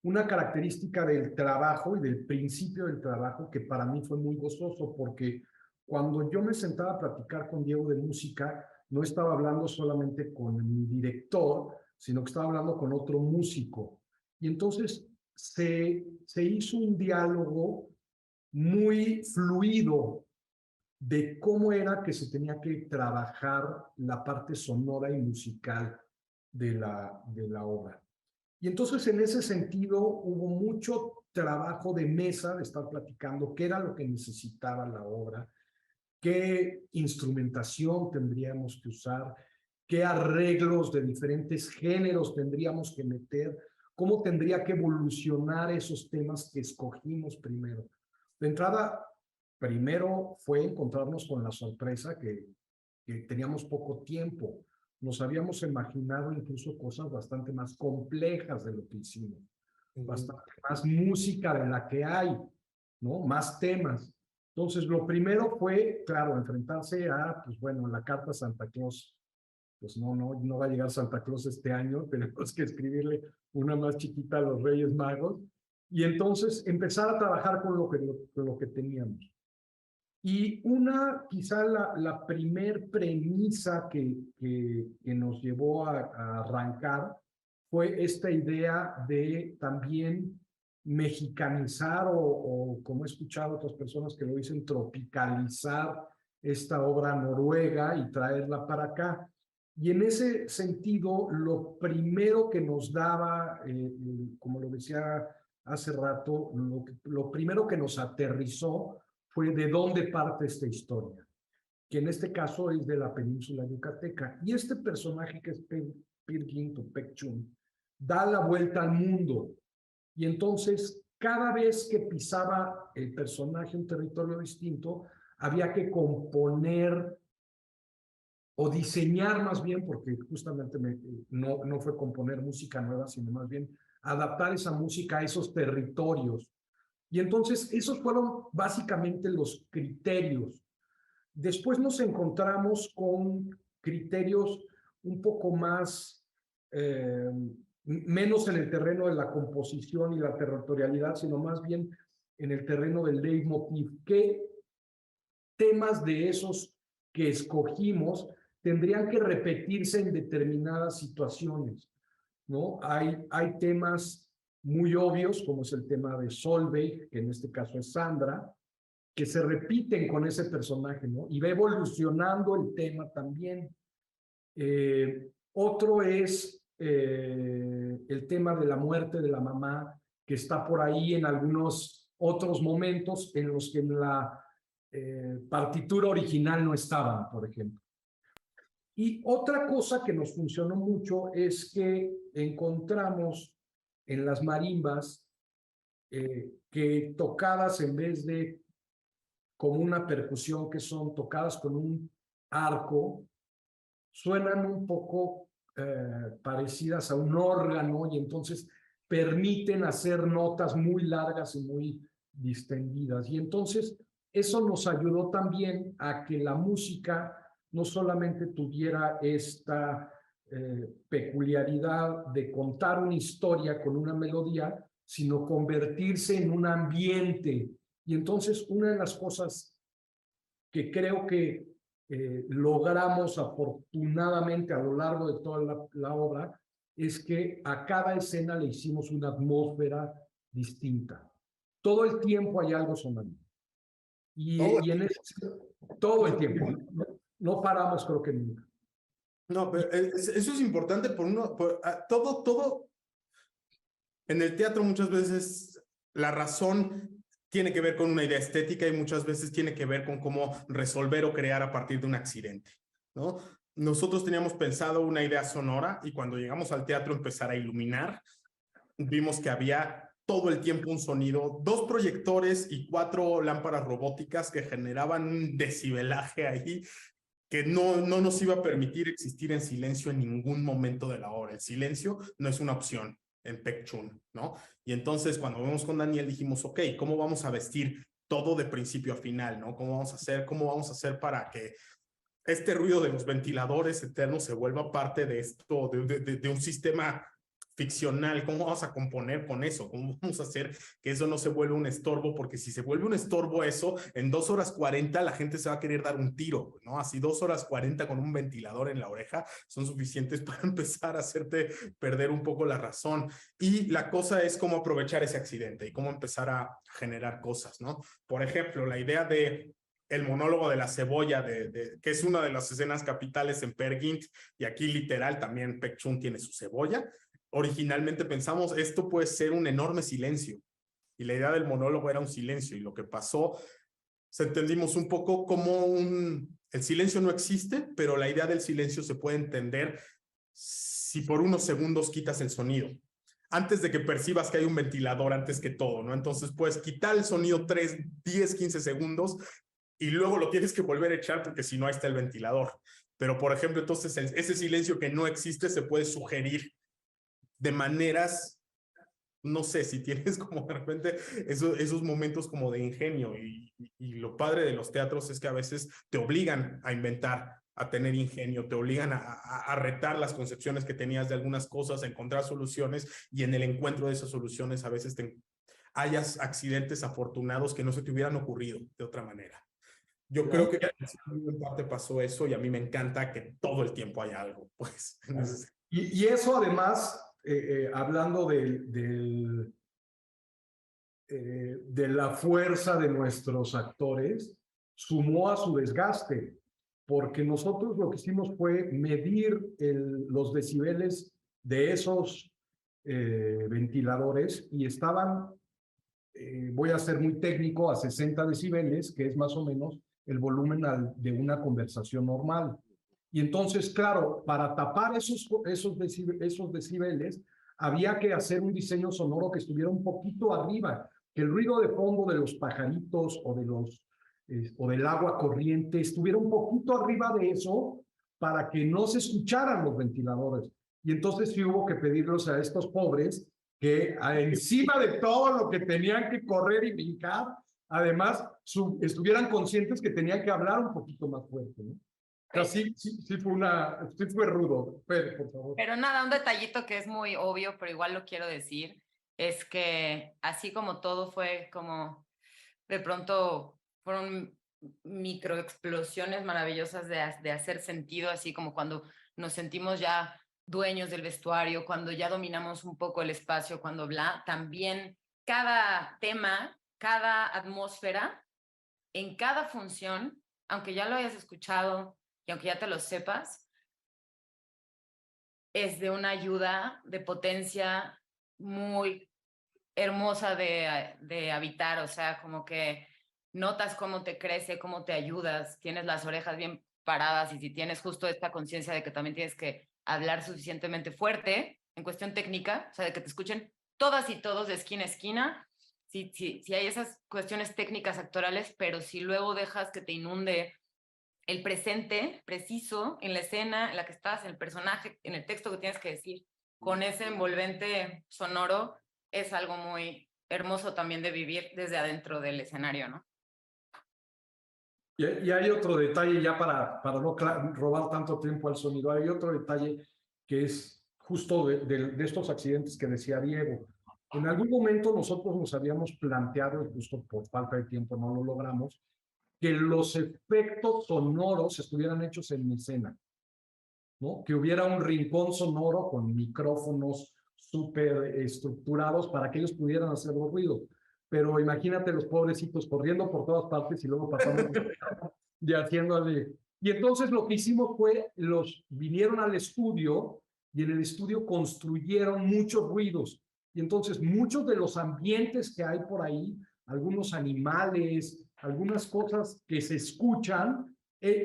una característica del trabajo y del principio del trabajo que para mí fue muy gozoso, porque cuando yo me sentaba a platicar con Diego de música, no estaba hablando solamente con mi director, sino que estaba hablando con otro músico. Y entonces se hizo un diálogo muy fluido de cómo era que se tenía que trabajar la parte sonora y musical de la obra. Y entonces en ese sentido hubo mucho trabajo de mesa, de estar platicando qué era lo que necesitaba la obra, qué instrumentación tendríamos que usar, qué arreglos de diferentes géneros tendríamos que meter, cómo tendría que evolucionar esos temas que escogimos primero. De entrada, primero fue encontrarnos con la sorpresa que teníamos poco tiempo. Nos habíamos imaginado incluso cosas bastante más complejas de lo que hicimos, bastante más música de la que hay, ¿no? Más temas. Entonces, lo primero fue, claro, enfrentarse a, pues bueno, la carta Santa Claus. Pues no va a llegar Santa Claus este año, tenemos que escribirle una más chiquita a los Reyes Magos. Y entonces empezar a trabajar con lo que teníamos. Y quizá la primer premisa que nos llevó a arrancar fue esta idea de también mexicanizar o como he escuchado a otras personas que lo dicen, tropicalizar esta obra noruega y traerla para acá. Y en ese sentido, lo primero que nos daba, como lo decía hace rato, lo primero que nos aterrizó fue de dónde parte esta historia, que en este caso es de la península yucateca. Y este personaje que es Peer Gynt o Pek Chun da la vuelta al mundo. Y entonces, cada vez que pisaba el personaje un territorio distinto, había que componer o diseñar más bien, porque justamente no fue componer música nueva, sino más bien adaptar esa música a esos territorios. Y entonces esos fueron básicamente los criterios. Después nos encontramos con criterios un poco más, menos en el terreno de la composición y la territorialidad, sino más bien en el terreno del leitmotiv. ¿Qué temas de esos que escogimos tendrían que repetirse en determinadas situaciones? ¿No? Hay temas muy obvios, como es el tema de Solveig, que en este caso es Sandra, que se repiten con ese personaje, ¿no? Y va evolucionando el tema también. Otro es el tema de la muerte de la mamá, que está por ahí en algunos otros momentos en los que en la partitura original no estaban, por ejemplo. Y otra cosa que nos funcionó mucho es que encontramos en las marimbas que tocadas en vez de como una percusión, que son tocadas con un arco, suenan un poco parecidas a un órgano y entonces permiten hacer notas muy largas y muy distendidas. Y entonces eso nos ayudó también a que la música no solamente tuviera esta peculiaridad de contar una historia con una melodía, sino convertirse en un ambiente. Y entonces una de las cosas que creo que logramos afortunadamente a lo largo de toda la obra es que a cada escena le hicimos una atmósfera distinta. Todo el tiempo hay algo sonando. Y en todo el tiempo. No paramos, creo que nunca. No, pero eso es importante todo en el teatro muchas veces la razón tiene que ver con una idea estética y muchas veces tiene que ver con cómo resolver o crear a partir de un accidente, ¿no? Nosotros teníamos pensado una idea sonora y cuando llegamos al teatro empezar a iluminar, vimos que había todo el tiempo un sonido, 2 proyectores y 4 lámparas robóticas que generaban un decibelaje ahí que no nos iba a permitir existir en silencio en ningún momento de la obra. El silencio no es una opción en Pek Chun, ¿no? Y entonces cuando vemos con Daniel dijimos, ok, ¿cómo vamos a vestir todo de principio a final, ¿no? ¿Cómo vamos a hacer para que este ruido de los ventiladores eternos se vuelva parte de esto, de un sistema ficcional? ¿Cómo vamos a componer con eso? ¿Cómo vamos a hacer que eso no se vuelva un estorbo? Porque si se vuelve un estorbo eso, en 2 horas 40 la gente se va a querer dar un tiro, ¿no? Así 2 horas 40 con un ventilador en la oreja son suficientes para empezar a hacerte perder un poco la razón. Y la cosa es cómo aprovechar ese accidente y cómo empezar a generar cosas, ¿no? Por ejemplo, la idea de el monólogo de la cebolla, que es una de las escenas capitales en Peer Gynt, y aquí literal también Pek Chun tiene su cebolla. Originalmente pensamos, esto puede ser un enorme silencio, y la idea del monólogo era un silencio, y lo que pasó, entendimos un poco como el silencio no existe, pero la idea del silencio se puede entender si por unos segundos quitas el sonido, antes de que percibas que hay un ventilador antes que todo, ¿no? Entonces puedes quitar el sonido 3, 10, 15 segundos, y luego lo tienes que volver a echar porque si no, ahí está el ventilador. Pero, por ejemplo, entonces ese silencio que no existe se puede sugerir de maneras, no sé, si tienes como de repente esos momentos como de ingenio. Y lo padre de los teatros es que a veces te obligan a inventar, a tener ingenio, te obligan a retar las concepciones que tenías de algunas cosas, a encontrar soluciones, y en el encuentro de esas soluciones a veces hayas accidentes afortunados que no se te hubieran ocurrido de otra manera. Yo creo que en parte pasó eso, y a mí me encanta que todo el tiempo haya algo, pues. Y eso además, hablando de la fuerza de nuestros actores, sumó a su desgaste, porque nosotros lo que hicimos fue medir los decibeles de esos ventiladores, y estaban, voy a ser muy técnico, a 60 decibeles, que es más o menos el volumen de una conversación normal. Y entonces, claro, para tapar esos decibeles, había que hacer un diseño sonoro que estuviera un poquito arriba, que el ruido de fondo de los pajaritos o del agua corriente estuviera un poquito arriba de eso, para que no se escucharan los ventiladores. Y entonces sí hubo que pedirlos a estos pobres que encima de todo lo que tenían que correr y brincar, además estuvieran conscientes que tenían que hablar un poquito más fuerte, ¿no? O sea, sí fue rudo. Pedro, por favor. Pero nada, un detallito que es muy obvio, pero igual lo quiero decir, es que así como todo fue como, de pronto fueron microexplosiones maravillosas de hacer sentido, así como cuando nos sentimos ya dueños del vestuario, cuando ya dominamos un poco el espacio, cuando también cada tema, cada atmósfera, en cada función, aunque ya lo hayas escuchado y aunque ya te lo sepas, es de una ayuda, de potencia muy hermosa de habitar, o sea, como que notas cómo te crece, cómo te ayudas, tienes las orejas bien paradas, y si tienes justo esta conciencia de que también tienes que hablar suficientemente fuerte en cuestión técnica, o sea, de que te escuchen todas y todos de esquina a esquina, si hay esas cuestiones técnicas actorales, pero si luego dejas que te inunde el presente preciso en la escena en la que estás, en el personaje, en el texto que tienes que decir, con ese envolvente sonoro, es algo muy hermoso también de vivir desde adentro del escenario, ¿no? Y hay otro detalle, ya para no robar tanto tiempo al sonido, hay otro detalle que es justo de estos accidentes que decía Diego. En algún momento nosotros nos habíamos planteado, justo por falta de tiempo no lo logramos, que los efectos sonoros estuvieran hechos en escena, ¿no? Que hubiera un rincón sonoro con micrófonos súper estructurados para que ellos pudieran hacer los ruidos. Pero imagínate los pobrecitos corriendo por todas partes y luego pasando de haciéndole. Y entonces lo que hicimos fue, vinieron al estudio, y en el estudio construyeron muchos ruidos. Y entonces muchos de los ambientes que hay por ahí, algunos animales, algunas cosas que se escuchan,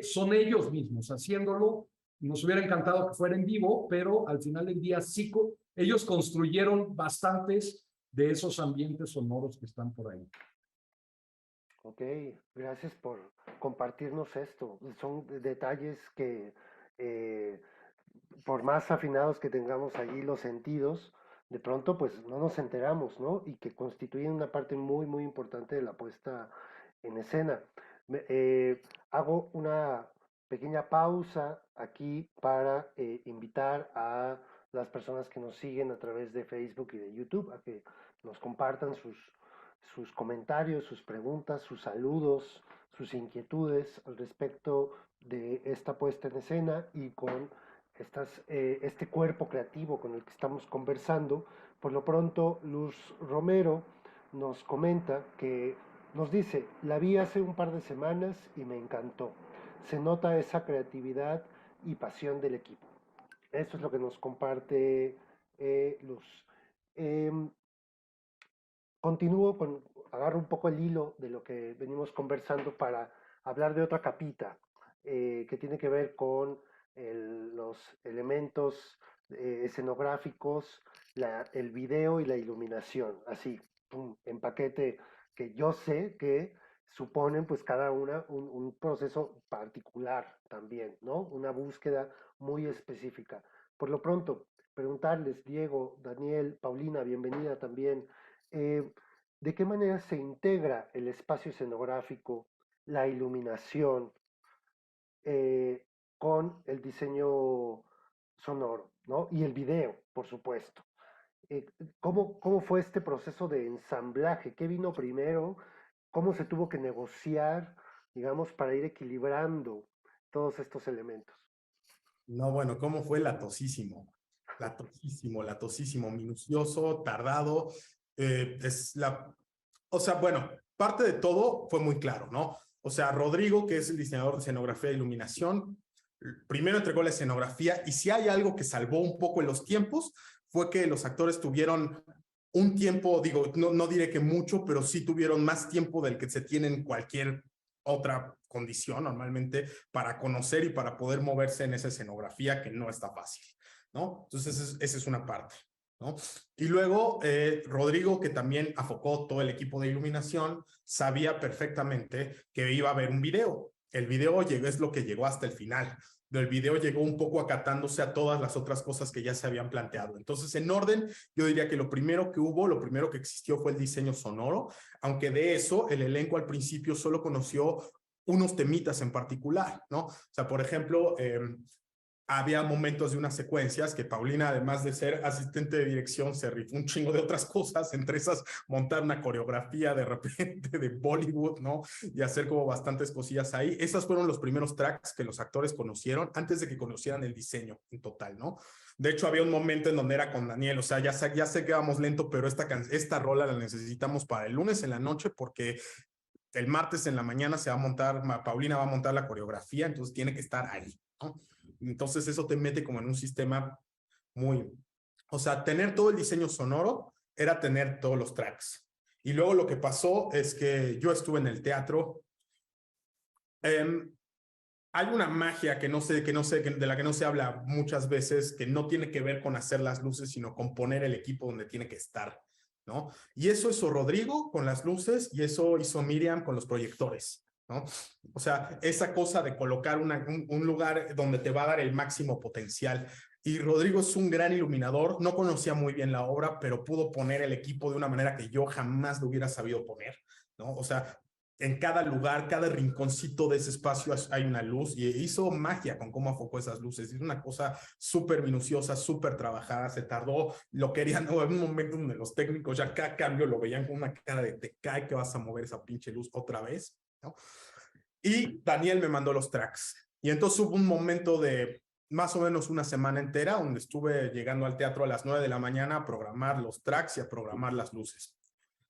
son ellos mismos haciéndolo. Nos hubiera encantado que fuera en vivo, pero al final del día sí, ellos construyeron bastantes de esos ambientes sonoros que están por ahí. Ok, gracias por compartirnos esto. Son detalles que, eh, por más afinados que tengamos allí los sentidos, de pronto pues no nos enteramos, ¿no? Y que constituyen una parte muy, muy importante de la puesta en escena. Hago una pequeña pausa aquí para invitar a las personas que nos siguen a través de Facebook y de YouTube a que nos compartan sus comentarios, sus preguntas, sus saludos, sus inquietudes al respecto de esta puesta en escena y con este cuerpo creativo con el que estamos conversando. Por lo pronto, Luz Romero nos comenta que nos dice, la vi hace un par de semanas y me encantó. Se nota esa creatividad y pasión del equipo. Esto es lo que nos comparte Luz. Eh, Continúo agarro un poco el hilo de lo que venimos conversando para hablar de otra capita que tiene que ver con los elementos escenográficos, el video y la iluminación, así, pum, en paquete que yo sé que suponen pues cada una un proceso particular también, ¿no? Una búsqueda muy específica. Por lo pronto, preguntarles, Diego, Daniel, Paulina, bienvenida también. eh, ¿De qué manera se integra el espacio escenográfico, la iluminación, eh, con el diseño sonoro, ¿no? Y el video, por supuesto. ¿Cómo fue este proceso de ensamblaje? ¿Qué vino primero? ¿Cómo se tuvo que negociar, digamos, para ir equilibrando todos estos elementos? No, bueno, ¿cómo fue? Latosísimo, minucioso, tardado. O sea, bueno, parte de todo fue muy claro, ¿no? O sea, Rodrigo, que es el diseñador de escenografía e iluminación, primero entregó la escenografía y si hay algo que salvó un poco en los tiempos, fue que los actores tuvieron un tiempo, digo, no diré que mucho, pero sí tuvieron más tiempo del que se tiene en cualquier otra condición normalmente para conocer y para poder moverse en esa escenografía que no está fácil, ¿no? Entonces, esa es una parte, ¿no? Y luego, Rodrigo, que también afocó todo el equipo de iluminación, sabía perfectamente que iba a haber un video. El video es lo que llegó hasta el final. El video llegó un poco acatándose a todas las otras cosas que ya se habían planteado. Entonces, en orden, yo diría que lo primero que existió fue el diseño sonoro, aunque de eso el elenco al principio solo conoció unos temitas en particular, ¿no? O sea, por ejemplo, había momentos de unas secuencias que Paulina, además de ser asistente de dirección, se rifó un chingo de otras cosas, entre esas montar una coreografía de repente de Bollywood, ¿no? Y hacer como bastantes cosillas ahí. Esas fueron los primeros tracks que los actores conocieron antes de que conocieran el diseño en total, ¿no? De hecho, había un momento en donde era con Daniel, o sea, ya sé que vamos lento, pero esta rola la necesitamos para el lunes en la noche porque el martes en la mañana Paulina va a montar la coreografía, entonces tiene que estar ahí, ¿no? Entonces eso te mete como en un sistema muy, o sea, tener todo el diseño sonoro era tener todos los tracks. Y luego lo que pasó es que yo estuve en el teatro. Hay una magia de la que no se habla muchas veces, que no tiene que ver con hacer las luces, sino con poner el equipo donde tiene que estar, ¿no? Y eso hizo Rodrigo con las luces y eso hizo Miriam con los proyectores, ¿no? O sea, esa cosa de colocar un lugar donde te va a dar el máximo potencial. Y Rodrigo es un gran iluminador, no conocía muy bien la obra, pero pudo poner el equipo de una manera que yo jamás lo hubiera sabido poner, ¿no? O sea, en cada lugar, cada rinconcito de ese espacio hay una luz y hizo magia con cómo enfocó esas luces. Es una cosa súper minuciosa, súper trabajada, se tardó, lo querían, ¿no? En un momento donde los técnicos ya cada cambio lo veían con una cara de te cae que vas a mover esa pinche luz otra vez, ¿no? Y Daniel me mandó los tracks. Y entonces hubo un momento de más o menos una semana entera donde estuve llegando al teatro a las 9 de la mañana a programar los tracks y a programar las luces.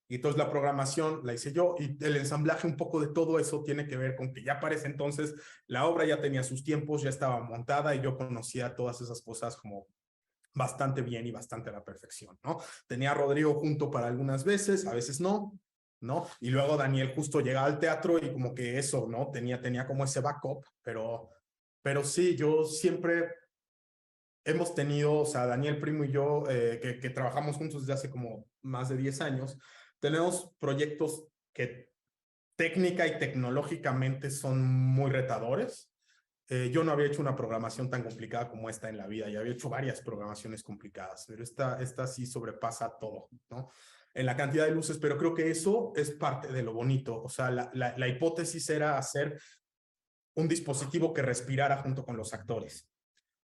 Y entonces la programación la hice yo y el ensamblaje un poco de todo eso tiene que ver con que ya para ese entonces la obra ya tenía sus tiempos, ya estaba montada y yo conocía todas esas cosas como bastante bien y bastante a la perfección, ¿no? Tenía a Rodrigo junto para algunas veces, a veces no, ¿no? Y luego Daniel justo llegaba al teatro y como que eso, ¿no? Tenía como ese backup, pero sí, yo siempre hemos tenido, o sea, Daniel Primo y yo, que trabajamos juntos desde hace como más de 10 años, tenemos proyectos que técnica y tecnológicamente son muy retadores. Yo no había hecho una programación tan complicada como esta en la vida, ya había hecho varias programaciones complicadas, pero esta sí sobrepasa todo, ¿no? En la cantidad de luces, pero creo que eso es parte de lo bonito. O sea, la hipótesis era hacer un dispositivo que respirara junto con los actores.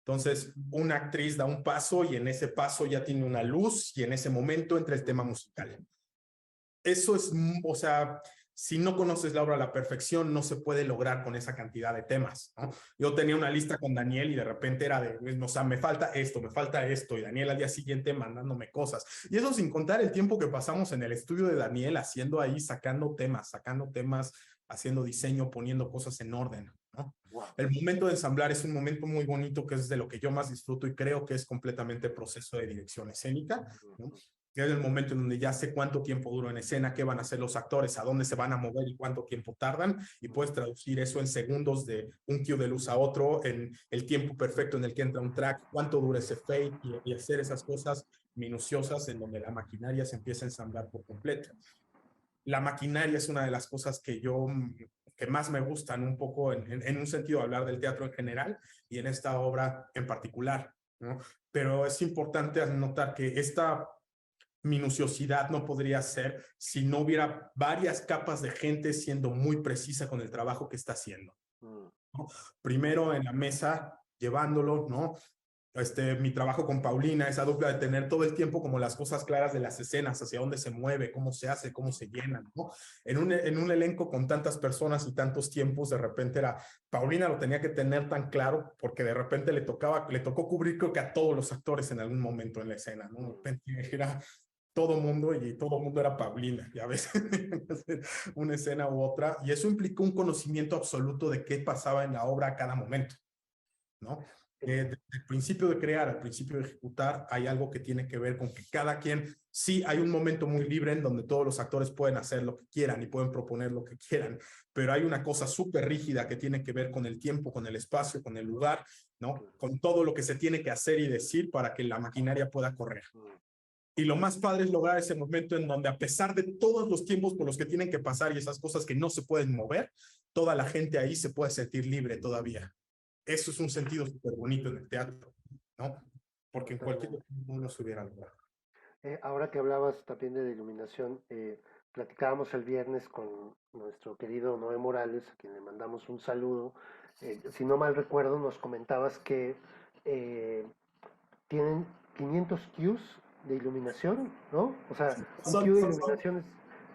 Entonces, una actriz da un paso y en ese paso ya tiene una luz y en ese momento entra el tema musical. Eso es, o sea, si no conoces la obra a la perfección, no se puede lograr con esa cantidad de temas, ¿no? Yo tenía una lista con Daniel y de repente era de, o sea, me falta esto, y Daniel al día siguiente mandándome cosas. Y eso sin contar el tiempo que pasamos en el estudio de Daniel haciendo ahí, sacando temas, haciendo diseño, poniendo cosas en orden, ¿no? Wow. El momento de ensamblar es un momento muy bonito que es de lo que yo más disfruto y creo que es completamente proceso de dirección escénica, ¿no? Es el momento en donde ya sé cuánto tiempo duro en escena, qué van a hacer los actores, a dónde se van a mover y cuánto tiempo tardan, y puedes traducir eso en segundos de un cue de luz a otro, en el tiempo perfecto en el que entra un track, cuánto dura ese fade, y hacer esas cosas minuciosas en donde la maquinaria se empieza a ensamblar por completo. La maquinaria es una de las cosas que más me gustan un poco en un sentido hablar del teatro en general y en esta obra en particular, ¿no? Pero es importante notar que esta minuciosidad no podría ser si no hubiera varias capas de gente siendo muy precisa con el trabajo que está haciendo, ¿no? Primero en la mesa, llevándolo, ¿no? Mi trabajo con Paulina, esa dupla de tener todo el tiempo como las cosas claras de las escenas, hacia dónde se mueve, cómo se hace, cómo se llenan, ¿no? En un elenco con tantas personas y tantos tiempos, de repente Paulina lo tenía que tener tan claro porque de repente le tocó cubrir creo que a todos los actores en algún momento en la escena, ¿no? De repente era todo mundo y todo mundo era Paulina, ya ves, una escena u otra, y eso implicó un conocimiento absoluto de qué pasaba en la obra a cada momento, ¿no? Desde el principio de crear al principio de ejecutar hay algo que tiene que ver con que cada quien, sí hay un momento muy libre en donde todos los actores pueden hacer lo que quieran y pueden proponer lo que quieran, pero hay una cosa súper rígida que tiene que ver con el tiempo, con el espacio, con el lugar, ¿no? Con todo lo que se tiene que hacer y decir para que la maquinaria pueda correr. Y lo más padre es lograr ese momento en donde a pesar de todos los tiempos por los que tienen que pasar y esas cosas que no se pueden mover, toda la gente ahí se puede sentir libre todavía. Eso es un sentido súper bonito en el teatro, ¿no? Porque en cualquier otro no se hubiera logrado. Ahora que hablabas también de iluminación, platicábamos el viernes con nuestro querido Noé Morales, a quien le mandamos un saludo. Si no mal recuerdo, nos comentabas que tienen 500 cues de iluminación, ¿no? O sea, un cue de iluminación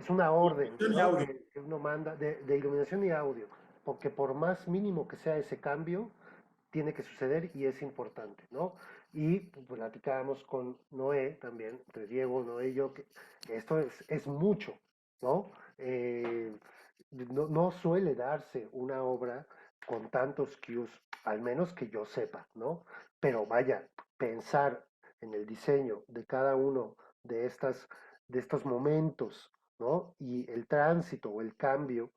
es una orden, ¿no? Que uno manda de iluminación y audio, porque por más mínimo que sea ese cambio, tiene que suceder y es importante, ¿no? Y platicábamos con Noé también, entre Diego, Noé y yo, que esto es mucho, ¿no? No suele darse una obra con tantos cues, al menos que yo sepa, ¿no? Pero vaya, pensar en el diseño de cada uno de estos momentos, ¿no? Y el tránsito o el cambio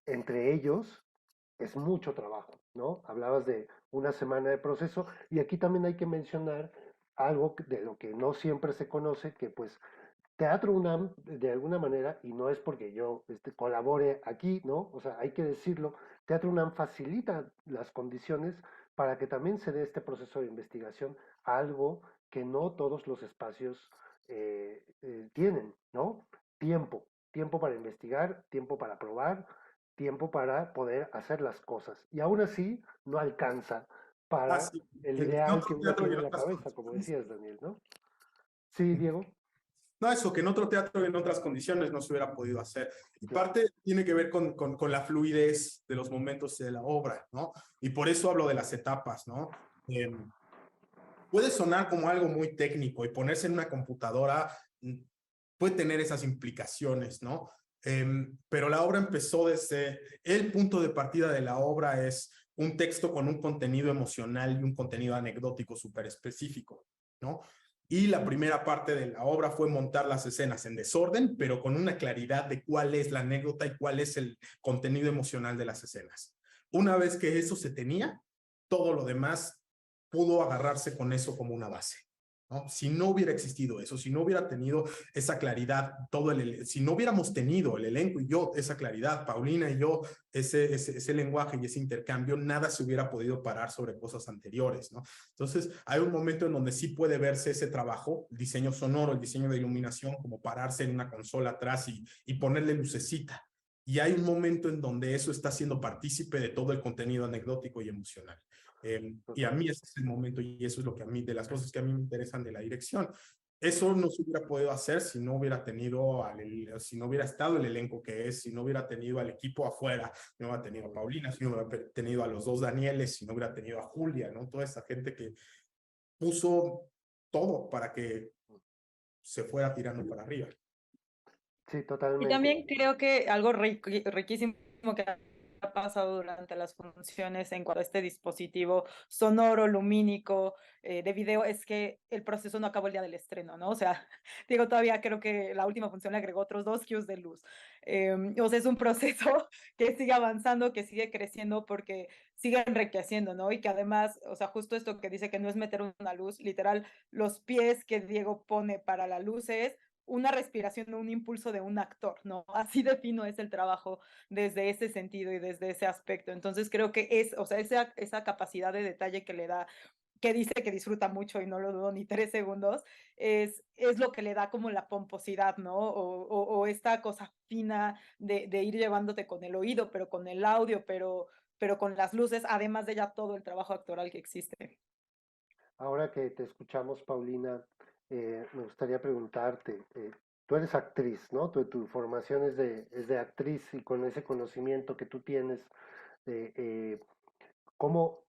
entre ellos es mucho trabajo, ¿no? Hablabas de una semana de proceso y aquí también hay que mencionar algo de lo que no siempre se conoce, que pues Teatro UNAM, de alguna manera, y no es porque yo colabore aquí, ¿no? O sea, hay que decirlo, Teatro UNAM facilita las condiciones para que también se dé este proceso de investigación, algo que no todos los espacios tienen, ¿no? Tiempo para investigar, tiempo para probar, tiempo para poder hacer las cosas. Y aún así no alcanza para Sí. el En ideal que otro uno teatro y tiene en en la otras cabeza, como condiciones. decías, Daniel, ¿no? Sí, Diego. No, eso que en otro teatro y en otras condiciones no se hubiera podido hacer. Y Claro. parte tiene que ver con la fluidez de los momentos de la obra, ¿no? Y por eso hablo de las etapas, ¿no? Puede sonar como algo muy técnico y ponerse en una computadora puede tener esas implicaciones, ¿no? Pero la obra empezó desde el punto de partida de la obra es un texto con un contenido emocional y un contenido anecdótico súper específico, ¿no? Y la primera parte de la obra fue montar las escenas en desorden, pero con una claridad de cuál es la anécdota y cuál es el contenido emocional de las escenas. Una vez que eso se tenía, todo lo demás pudo agarrarse con eso como una base, ¿no? Si no hubiera existido eso, si no hubiera tenido esa claridad, si no hubiéramos tenido el elenco y yo esa claridad, Paulina y yo, ese lenguaje y ese intercambio, nada se hubiera podido parar sobre cosas anteriores, ¿no? Entonces, hay un momento en donde sí puede verse ese trabajo, el diseño sonoro, el diseño de iluminación, como pararse en una consola atrás y ponerle lucecita. Y hay un momento en donde eso está siendo partícipe de todo el contenido anecdótico y emocional. Y a mí ese es el momento y eso es lo que a mí, de las cosas que a mí me interesan de la dirección. Eso no se hubiera podido hacer si no hubiera tenido, si no hubiera estado el elenco que es, si no hubiera tenido al equipo afuera, si no hubiera tenido a Paulina, si no hubiera tenido a los dos Danieles, si no hubiera tenido a Julia, ¿no? Toda esa gente que puso todo para que se fuera tirando para arriba. Sí, Y totalmente. también creo que algo riquísimo que ha pasado durante las funciones en cuanto a este dispositivo sonoro, lumínico, de video, es que el proceso no acabó el día del estreno, ¿no? O sea, digo, todavía creo que la última función le agregó otros 2 cues de luz. O sea, es un proceso que sigue avanzando, que sigue creciendo porque sigue enriqueciendo, ¿no? Y que además, o sea, justo esto que dice que no es meter una luz, literal, los pies que Diego pone para la luz es una respiración o un impulso de un actor, ¿no? Así de fino es el trabajo desde ese sentido y desde ese aspecto. Entonces creo que es, o sea, esa capacidad de detalle que le da, que dice que disfruta mucho y no lo dudo ni 3 segundos, es lo que le da como la pomposidad, ¿no? O esta cosa fina de ir llevándote con el oído, pero con el audio, pero con las luces, además de ya todo el trabajo actoral que existe. Ahora que te escuchamos, Paulina, me gustaría preguntarte, tú eres actriz, ¿no? Tu formación es de actriz y con ese conocimiento que tú tienes, eh, ¿cómo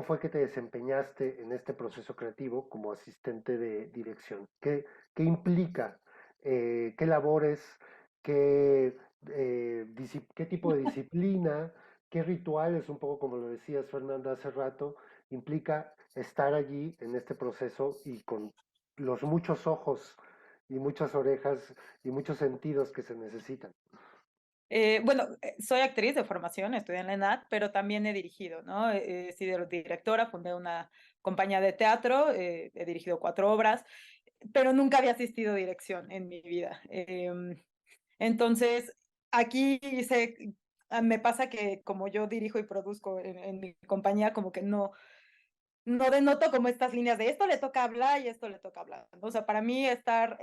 fue que te desempeñaste en este proceso creativo como asistente de dirección? ¿Qué implica? ¿Qué labores? ¿Qué, qué tipo de disciplina? ¿Qué rituales, un poco como lo decías, Fernanda, hace rato, implica estar allí en este proceso y con los muchos ojos y muchas orejas y muchos sentidos que se necesitan? Bueno, soy actriz de formación, estudié en la ENAD, pero también he dirigido, ¿no? He sido directora, fundé una compañía de teatro, he dirigido 4 obras, pero nunca había asistido a dirección en mi vida. Entonces, aquí me pasa que como yo dirijo y produzco en mi compañía, como que no denoto como estas líneas de esto le toca hablar y esto le toca hablar, ¿no? O sea, para mí estar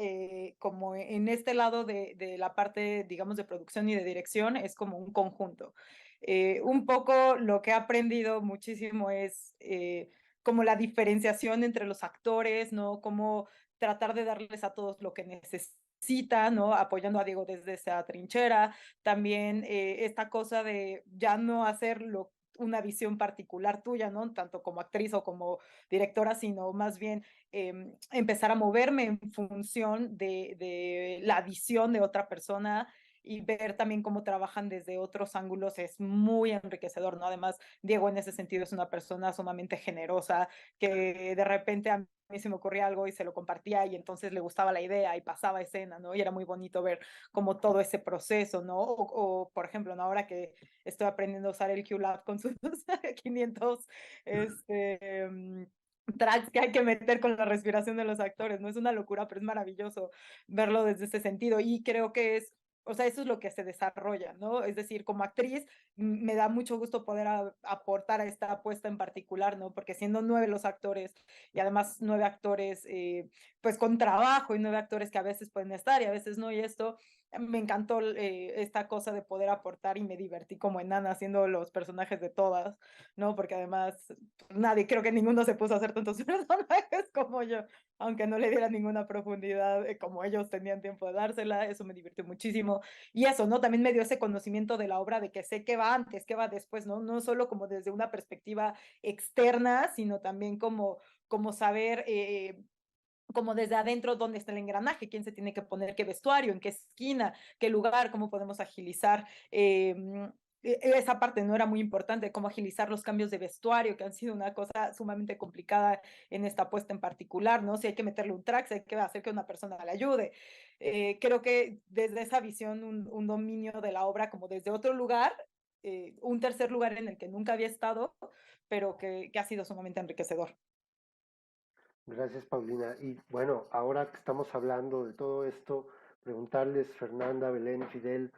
como en este lado de la parte, digamos, de producción y de dirección es como un conjunto. Un poco lo que he aprendido muchísimo es como la diferenciación entre los actores, ¿no? Cómo tratar de darles a todos lo que necesitan, ¿no? Apoyando a Diego desde esa trinchera. También esta cosa de ya no hacerlo una visión particular tuya, ¿no? Tanto como actriz o como directora, sino más bien empezar a moverme en función de la visión de otra persona y ver también cómo trabajan desde otros ángulos es muy enriquecedor, ¿no? Además, Diego en ese sentido es una persona sumamente generosa, que de repente a mí se me ocurría algo y se lo compartía y entonces le gustaba la idea y pasaba escena, ¿no? Y era muy bonito ver como todo ese proceso, ¿no? Por ejemplo, ¿no? Ahora que estoy aprendiendo a usar el QLab con sus 500 tracks que hay que meter con la respiración de los actores, ¿no? Es una locura, pero es maravilloso verlo desde ese sentido y creo que es, o sea, eso es lo que se desarrolla, ¿no? Es decir, como actriz me da mucho gusto poder aportar a esta apuesta en particular, ¿no? Porque siendo 9 los actores y además 9 actores pues con trabajo y 9 actores que a veces pueden estar y a veces no, y esto me encantó esta cosa de poder aportar y me divertí como enana haciendo los personajes de todas, ¿no? Porque además nadie, creo que ninguno se puso a hacer tantos personajes como yo, aunque no le diera ninguna profundidad como ellos tenían tiempo de dársela, eso me divirtió muchísimo. Y eso, ¿no? También me dio ese conocimiento de la obra de que sé qué va antes, qué va después, ¿no? No solo como desde una perspectiva externa, sino también como saber como desde adentro dónde está el engranaje, quién se tiene que poner qué vestuario, en qué esquina, qué lugar, cómo podemos agilizar. Esa parte no era muy importante, cómo agilizar los cambios de vestuario, que han sido una cosa sumamente complicada en esta puesta en particular, ¿no? Si hay que meterle un track, si hay que hacer que una persona le ayude. Creo que desde esa visión, un dominio de la obra como desde otro lugar, un tercer lugar en el que nunca había estado, pero que ha sido sumamente enriquecedor. Gracias, Paulina. Y bueno, ahora que estamos hablando de todo esto, preguntarles, Fernanda, Belén, Fidel,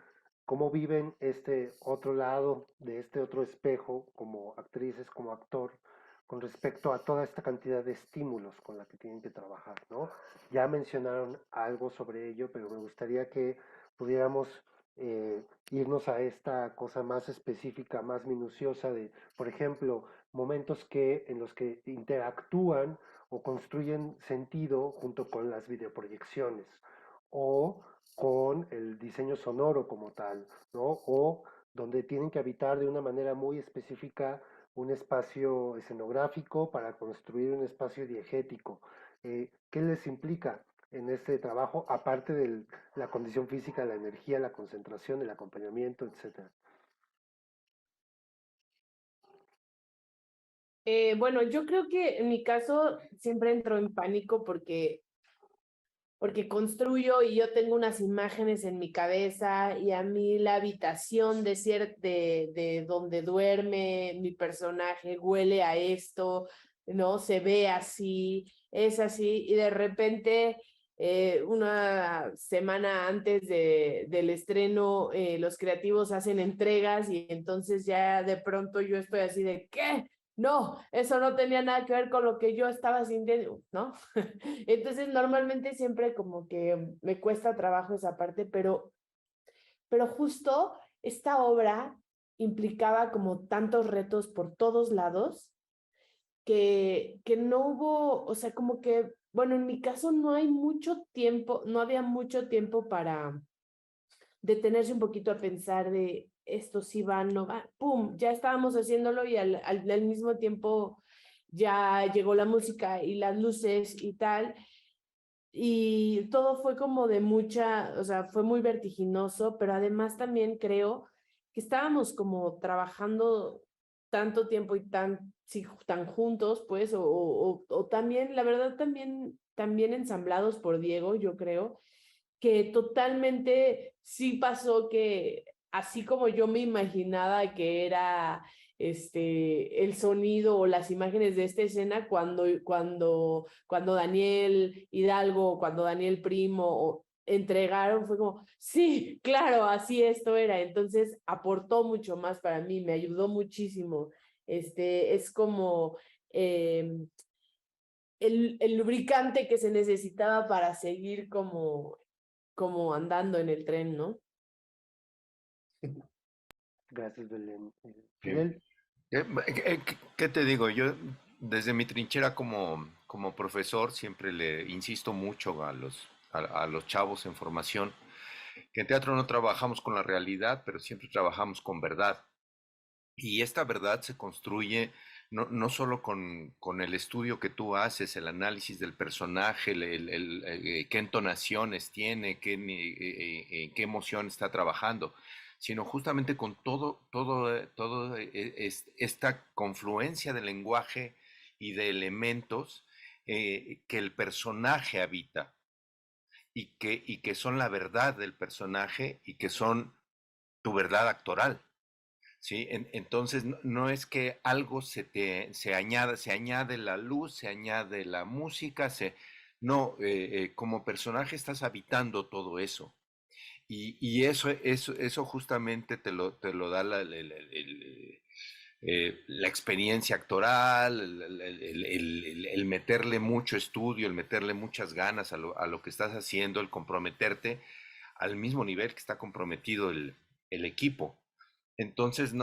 ¿cómo viven este otro lado de este otro espejo como actrices, como actor, con respecto a toda esta cantidad de estímulos con la que tienen que trabajar, ¿no? Ya mencionaron algo sobre ello, pero me gustaría que pudiéramos irnos a esta cosa más específica, más minuciosa de, por ejemplo, momentos en los que interactúan o construyen sentido junto con las videoproyecciones o con el diseño sonoro como tal, ¿no? O donde tienen que habitar de una manera muy específica un espacio escenográfico para construir un espacio diegético. ¿Qué les implica en este trabajo, aparte de la condición física, la energía, la concentración, el acompañamiento, etcétera? Bueno, yo creo que en mi caso siempre entro en pánico porque construyo y yo tengo unas imágenes en mi cabeza y a mí la habitación de donde duerme mi personaje huele a esto, ¿no? Se ve así, es así y de repente una semana antes del estreno los creativos hacen entregas y entonces ya de pronto yo estoy así de ¿qué? No, eso no tenía nada que ver con lo que yo estaba sintiendo, ¿no? Entonces, normalmente siempre como que me cuesta trabajo esa parte, pero justo esta obra implicaba como tantos retos por todos lados que no hubo, o sea, como que, bueno, en mi caso no hay mucho tiempo, no había mucho tiempo para detenerse un poquito a pensar de esto sí va, no va, ¡pum! Ya estábamos haciéndolo y al mismo tiempo ya llegó la música y las luces y tal, y todo fue como de mucha, o sea, fue muy vertiginoso, pero además también creo que estábamos como trabajando tanto tiempo y sí, tan juntos, pues, o también, la verdad, también ensamblados por Diego, yo creo, que totalmente sí pasó que así como yo me imaginaba que era el sonido o las imágenes de esta escena cuando Daniel Hidalgo, cuando Daniel Primo entregaron, fue como, sí, claro, así esto era. Entonces aportó mucho más para mí, me ayudó muchísimo. Es como el lubricante que se necesitaba para seguir como andando en el tren, ¿no? Gracias, Belén. Sí. Fidel. ¿Qué te digo? Yo desde mi trinchera como profesor siempre le insisto mucho a los chavos en formación que en teatro no trabajamos con la realidad, pero siempre trabajamos con verdad. Y esta verdad se construye no solo con el estudio que tú haces, el análisis del personaje, qué entonaciones tiene, qué emoción está trabajando, sino justamente con todo esta confluencia de lenguaje y de elementos que el personaje habita y que son la verdad del personaje y que son tu verdad actoral. ¿Sí? Entonces, no es que algo se añade la luz, se añade la música, no, como personaje estás habitando todo eso. Y eso justamente te lo da la experiencia actoral, el meterle mucho estudio, el meterle muchas ganas a lo que estás haciendo, el comprometerte al mismo nivel que está comprometido el equipo. Entonces,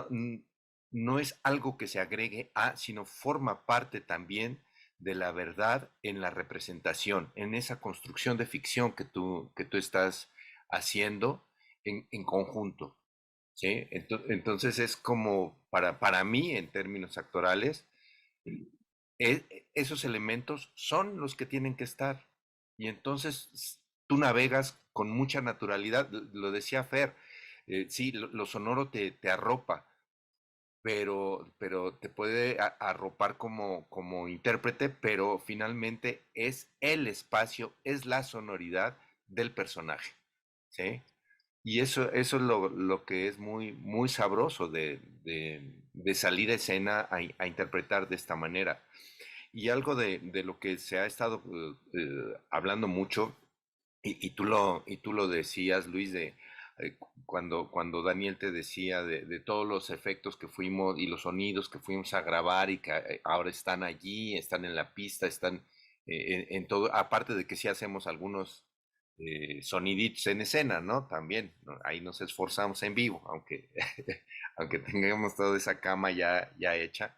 no es algo que se agregue a, sino forma parte también de la verdad en la representación, en esa construcción de ficción que tú estás haciendo en conjunto. ¿Sí? Entonces es como, para mí, en términos actorales, esos elementos son los que tienen que estar. Y entonces tú navegas con mucha naturalidad. Lo decía Fer, sí, lo sonoro te arropa, pero te puede arropar como intérprete, pero finalmente es el espacio, es la sonoridad del personaje, ¿sí? Y eso es lo que es muy, muy sabroso de salir a escena a interpretar de esta manera. Y algo de lo que se ha estado hablando mucho, y tú lo decías, Luis, cuando Daniel te decía de todos los efectos que fuimos y los sonidos que fuimos a grabar y que ahora están allí, están en la pista, están en todo, aparte de que sí hacemos algunos soniditos en escena, ¿no? También, ¿no? Ahí nos esforzamos en vivo, aunque, aunque tengamos toda esa cama ya hecha.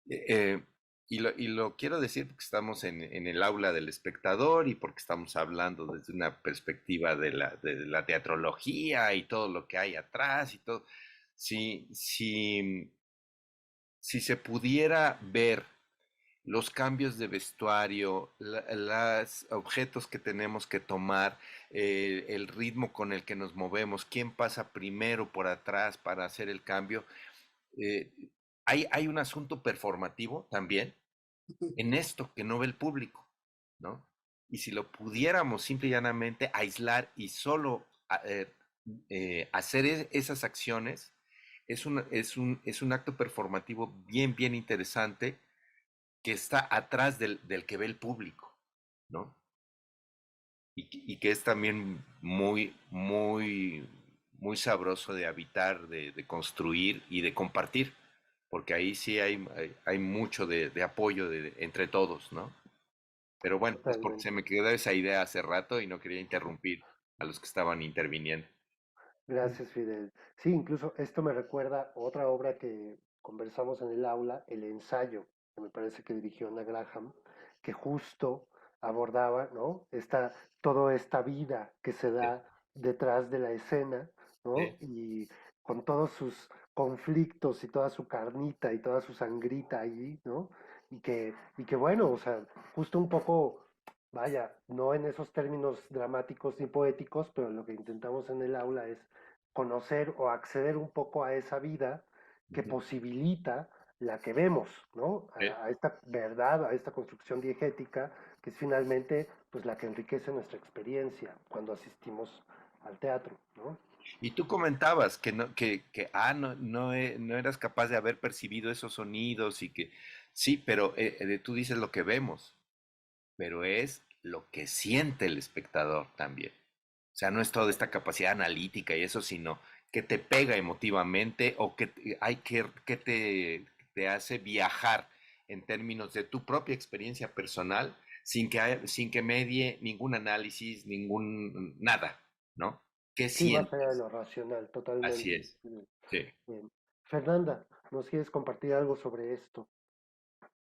Eh, y lo quiero decir porque estamos en el aula del espectador y porque estamos hablando desde una perspectiva de la teatrología y todo lo que hay atrás y todo. Si se pudiera ver los cambios de vestuario, los objetos que tenemos que tomar, el ritmo con el que nos movemos, quién pasa primero por atrás para hacer el cambio, eh, hay un asunto performativo también en esto que no ve el público, ¿no? Y si lo pudiéramos simple y llanamente aislar y solo hacer esas acciones, es un acto performativo bien interesante que está atrás del que ve el público, ¿no? Y que es también muy sabroso de habitar, de construir y de compartir, porque ahí sí hay mucho de apoyo entre todos, ¿no? Pero bueno, es porque se Totalmente. me quedó esa idea hace rato y no quería interrumpir a los que estaban interviniendo. Gracias, Fidel. Sí, incluso esto me recuerda otra obra que conversamos en el aula, El ensayo, que me parece que dirigió Ana Graham, que justo abordaba, ¿no? Toda esta vida que se Sí, da detrás de la escena, ¿no? sí, Y con todos sus conflictos y toda su carnita y toda su sangrita allí, ¿no? Y que bueno, o sea, justo un poco, vaya, no en esos términos dramáticos ni poéticos, pero lo que intentamos en el aula es conocer o acceder un poco a esa vida que ujú, posibilita la que vemos, ¿no? sí. A esta verdad, a esta construcción diegética, que es finalmente pues la que enriquece nuestra experiencia cuando asistimos al teatro, ¿no? Y tú comentabas que no eras capaz de haber percibido esos sonidos y que sí, pero tú dices lo que vemos, pero es lo que siente el espectador también. O sea, no es toda esta capacidad analítica y eso, sino que te pega emotivamente o que te hace viajar en términos de tu propia experiencia personal sin que medie ningún análisis, nada, ¿no? ¿Qué Sí, más allá de sientes? lo racional, Así totalmente. es. Sí. Bien. Fernanda, ¿nos quieres compartir algo sobre esto?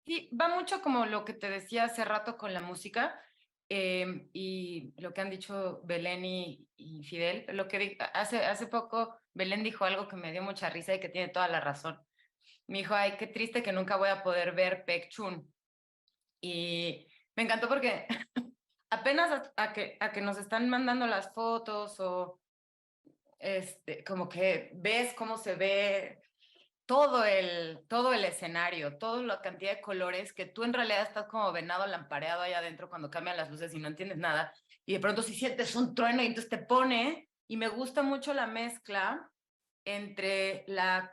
Sí, va mucho como lo que te decía hace rato con la música y lo que han dicho Belén y Fidel. Hace poco Belén dijo algo que me dio mucha risa y que tiene toda la razón. Me dijo, ay, qué triste que nunca voy a poder ver Pek Chun. Y me encantó porque apenas a que nos están mandando las fotos o como que ves cómo se ve todo el escenario, toda la cantidad de colores que tú en realidad estás como venado lampareado allá adentro cuando cambian las luces y no entiendes nada. Y de pronto si sientes un trueno y entonces te pone. Y me gusta mucho la mezcla entre la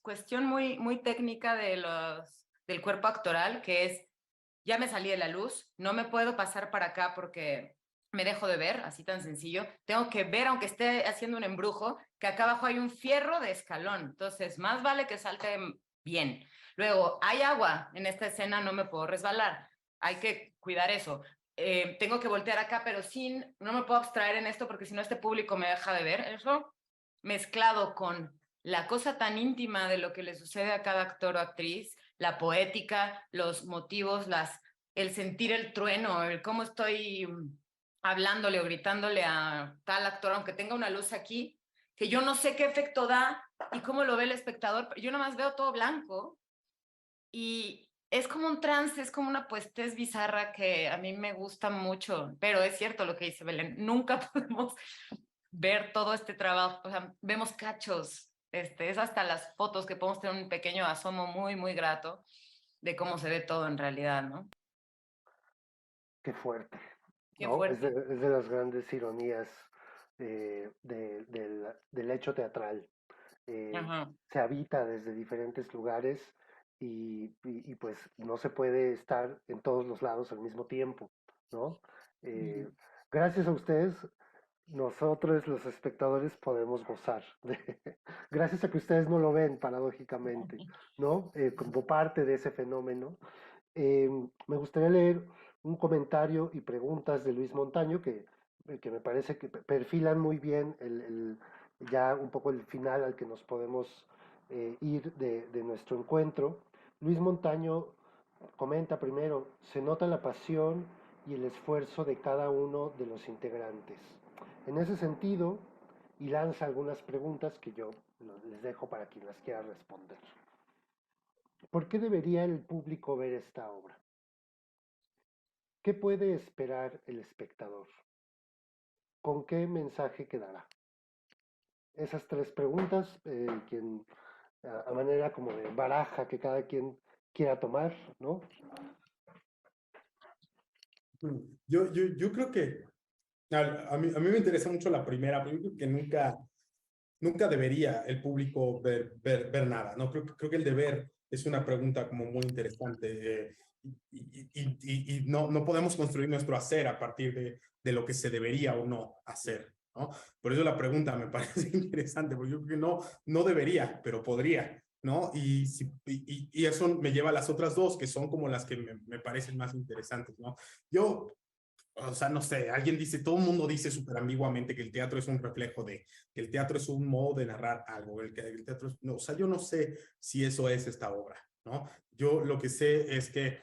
cuestión muy técnica del cuerpo actoral, que es, ya me salí de la luz, no me puedo pasar para acá porque me dejo de ver, así tan sencillo. Tengo que ver, aunque esté haciendo un embrujo, que acá abajo hay un fierro de escalón. Entonces, más vale que salte bien. Luego, hay agua en esta escena, no me puedo resbalar. Hay que cuidar eso. Tengo que voltear acá, pero no me puedo abstraer en esto porque si no este público me deja de ver. Eso mezclado con la cosa tan íntima de lo que le sucede a cada actor o actriz, la poética, los motivos, el sentir el trueno, el cómo estoy hablándole o gritándole a tal actor, aunque tenga una luz aquí, que yo no sé qué efecto da y cómo lo ve el espectador, pero yo nomás veo todo blanco y es como un trance, es como una puestez bizarra que a mí me gusta mucho, pero es cierto lo que dice Belén, nunca podemos ver todo este trabajo, o sea, vemos cachos, es hasta las fotos que podemos tener un pequeño asomo muy grato de cómo se ve todo en realidad, ¿no? Qué fuerte, Qué ¿no? fuerte. Es de las grandes ironías del hecho teatral. Ajá. Se habita desde diferentes lugares pues no se puede estar en todos los lados al mismo tiempo, ¿no? Gracias a ustedes, nosotros los espectadores podemos gozar. Gracias a que ustedes no lo ven paradójicamente, ¿no? Como parte de ese fenómeno. Me gustaría leer un comentario y preguntas de Luis Montaño que me parece que perfilan muy bien ya un poco el final al que nos podemos ir de nuestro encuentro. Luis Montaño comenta primero, se nota la pasión y el esfuerzo de cada uno de los integrantes. En ese sentido, y lanza algunas preguntas que yo les dejo para quien las quiera responder. ¿Por qué debería el público ver esta obra? ¿Qué puede esperar el espectador? ¿Con qué mensaje quedará? Esas tres preguntas, a manera como de baraja que cada quien quiera tomar, ¿no? Yo creo que a mí me interesa mucho la primera, pero yo creo que nunca debería el público ver nada, ¿no? Creo que el deber es una pregunta como muy interesante y no podemos construir nuestro hacer a partir de lo que se debería o no hacer, ¿no? Por eso la pregunta me parece interesante, porque yo creo que no debería, pero podría, ¿no? Y eso me lleva a las otras dos, que son como las que me parecen más interesantes, ¿no? O sea, no sé, alguien dice, todo el mundo dice súper ambiguamente que el teatro es un reflejo que el teatro es un modo de narrar algo, el teatro es, no, o sea, yo no sé si eso es esta obra, ¿no? Yo lo que sé es que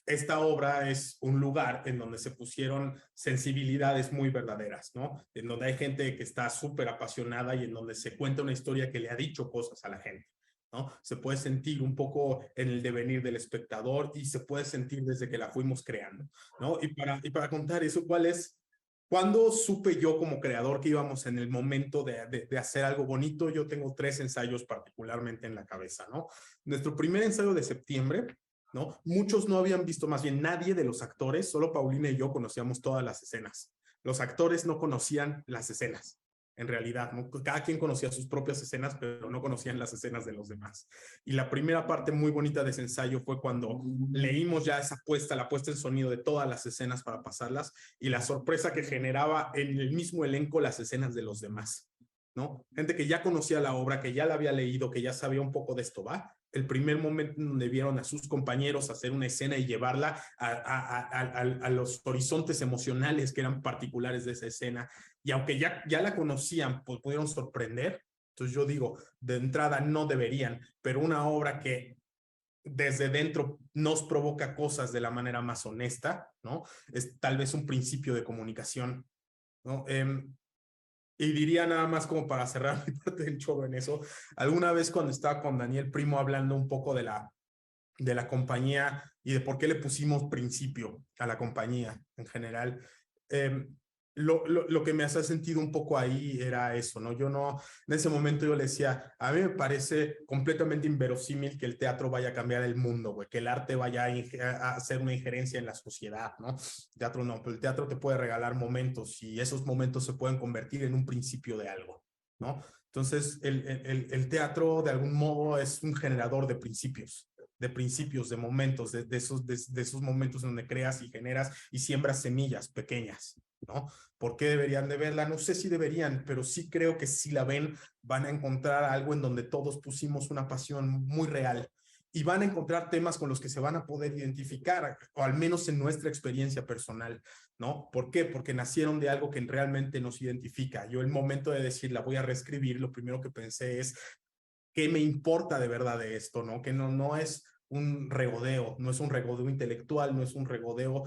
esta obra es un lugar en donde se pusieron sensibilidades muy verdaderas, ¿no? En donde hay gente que está súper apasionada y en donde se cuenta una historia que le ha dicho cosas a la gente, ¿no? Se puede sentir un poco en el devenir del espectador y se puede sentir desde que la fuimos creando, ¿no? Y para contar eso, ¿cuándo supe yo como creador que íbamos en el momento de hacer algo bonito? Yo tengo 3 ensayos particularmente en la cabeza, ¿no? Nuestro primer ensayo de septiembre, ¿no? Muchos no habían visto, más bien nadie de los actores, solo Paulina y yo conocíamos todas las escenas. Los actores no conocían las escenas, en realidad, ¿no? Cada quien conocía sus propias escenas, pero no conocían las escenas de los demás. Y la primera parte muy bonita de ese ensayo fue cuando leímos ya la puesta en sonido de todas las escenas para pasarlas y la sorpresa que generaba en el mismo elenco las escenas de los demás, ¿no? Gente que ya conocía la obra, que ya la había leído, que ya sabía un poco de esto, ¿va? El primer momento en donde vieron a sus compañeros hacer una escena y llevarla a los horizontes emocionales que eran particulares de esa escena, y aunque ya la conocían, pues pudieron sorprender. Entonces yo digo, de entrada no deberían, pero una obra que desde dentro nos provoca cosas de la manera más honesta, ¿no? Es tal vez un principio de comunicación, ¿no? Y diría nada más como para cerrar mi parte del choro en eso, alguna vez cuando estaba con Daniel Primo hablando un poco de la compañía y de por qué le pusimos principio a la compañía en general, lo que me hace sentido un poco ahí era eso, ¿no? En ese momento yo le decía, a mí me parece completamente inverosímil que el teatro vaya a cambiar el mundo, güey, que el arte vaya a hacer una injerencia en la sociedad, ¿no? El teatro no, pero el teatro te puede regalar momentos y esos momentos se pueden convertir en un principio de algo, ¿no? Entonces, el teatro de algún modo es un generador de principios, de momentos, de esos momentos en donde creas y generas y siembras semillas pequeñas, ¿no? ¿Por qué deberían de verla? No sé si deberían, pero sí creo que si la ven van a encontrar algo en donde todos pusimos una pasión muy real y van a encontrar temas con los que se van a poder identificar, o al menos en nuestra experiencia personal, ¿no? ¿Por qué? Porque nacieron de algo que realmente nos identifica. Yo el momento de decir la voy a reescribir, lo primero que pensé es ¿qué me importa de verdad de esto? ¿No? Que no es un regodeo, no es un regodeo intelectual, no es un regodeo,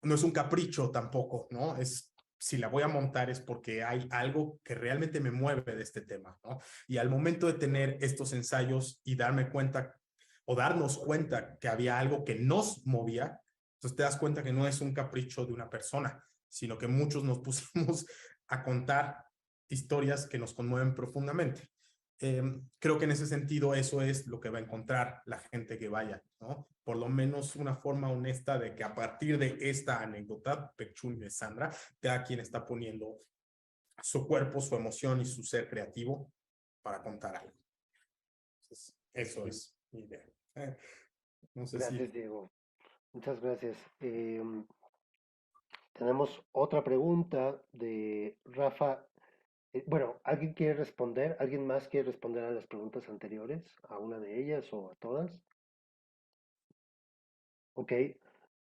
no es un capricho tampoco, ¿no? Si la voy a montar es porque hay algo que realmente me mueve de este tema, ¿no? Y al momento de tener estos ensayos y darme cuenta o darnos cuenta que había algo que nos movía, entonces te das cuenta que no es un capricho de una persona, sino que muchos nos pusimos a contar historias que nos conmueven profundamente. Creo que en ese sentido eso es lo que va a encontrar la gente que vaya, ¿no? Por lo menos una forma honesta de que a partir de esta anécdota, Pechún de Sandra, cada quien está poniendo su cuerpo, su emoción y su ser creativo para contar algo. Entonces, Eso es mi idea. No sé Gracias, si... Diego. Muchas gracias. Tenemos otra pregunta de Rafa. Bueno, ¿alguien quiere responder? ¿Alguien más quiere responder a las preguntas anteriores? ¿A una de ellas o a todas? Ok.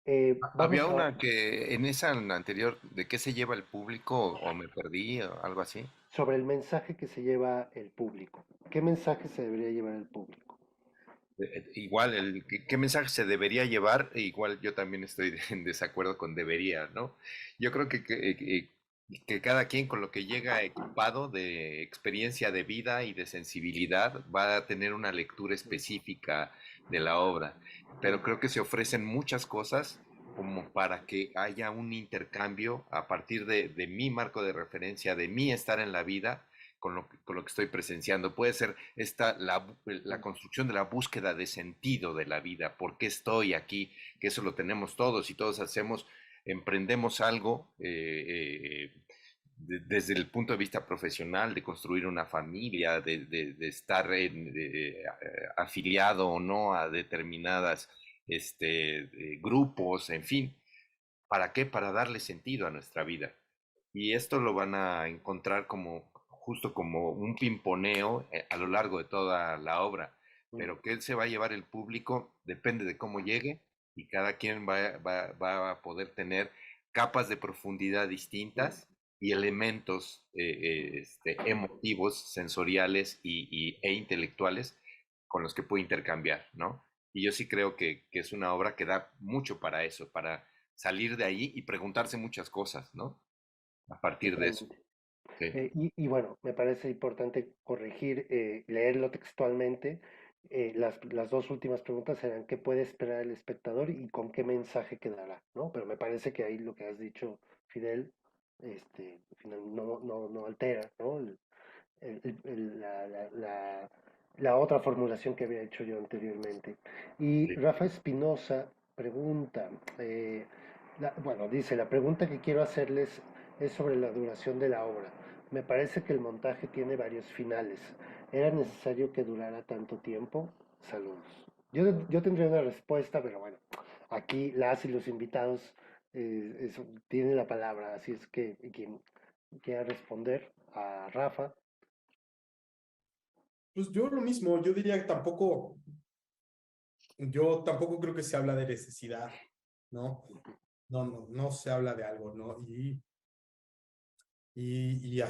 Había Vamos a, una que en esa anterior, ¿de qué se lleva el público o me perdí o algo así? sobre el mensaje que se lleva el público. ¿Qué mensaje se debería llevar el público? Igual, ¿qué mensaje se debería llevar? Igual yo también estoy en desacuerdo con debería, ¿no? Yo creo que cada quien con lo que llega equipado de experiencia de vida y de sensibilidad va a tener una lectura específica de la obra, pero creo que se ofrecen muchas cosas como para que haya un intercambio a partir de mi marco de referencia, de mi estar en la vida con lo que estoy presenciando. Puede ser la construcción de la búsqueda de sentido de la vida, por qué estoy aquí, que eso lo tenemos todos y todos hacemos, emprendemos algo desde el punto de vista profesional, de construir una familia, de estar afiliado o no a determinadas grupos, en fin. ¿Para qué? Para darle sentido a nuestra vida. Y esto lo van a encontrar como justo como un pimponeo a lo largo de toda la obra. Pero qué se va a llevar el público depende de cómo llegue y cada quien va a poder tener capas de profundidad distintas y elementos emotivos, sensoriales e intelectuales con los que puede intercambiar, ¿no? Y yo sí creo que es una obra que da mucho para eso, para salir de ahí y preguntarse muchas cosas, ¿no? A partir de eso. Totalmente. Sí. Y bueno, me parece importante corregir, leerlo textualmente. Las dos últimas preguntas serán qué puede esperar el espectador y con qué mensaje quedará, ¿no? Pero me parece que ahí lo que has dicho, Fidel, al final no altera, ¿no? El- el- la, la- la- la otra formulación que había hecho yo anteriormente. Y Sí. Rafa Espinosa pregunta, bueno, dice, la pregunta que quiero hacerles es sobre la duración de la obra. Me parece que el montaje tiene varios finales. ¿Era necesario que durara tanto tiempo? Saludos. Yo tendría una respuesta, pero bueno, aquí las y los invitados tienen la palabra, así es que quien quiera responder a Rafa. Pues yo lo mismo, yo tampoco creo que se habla de necesidad, ¿no? No se habla de algo, ¿no? Y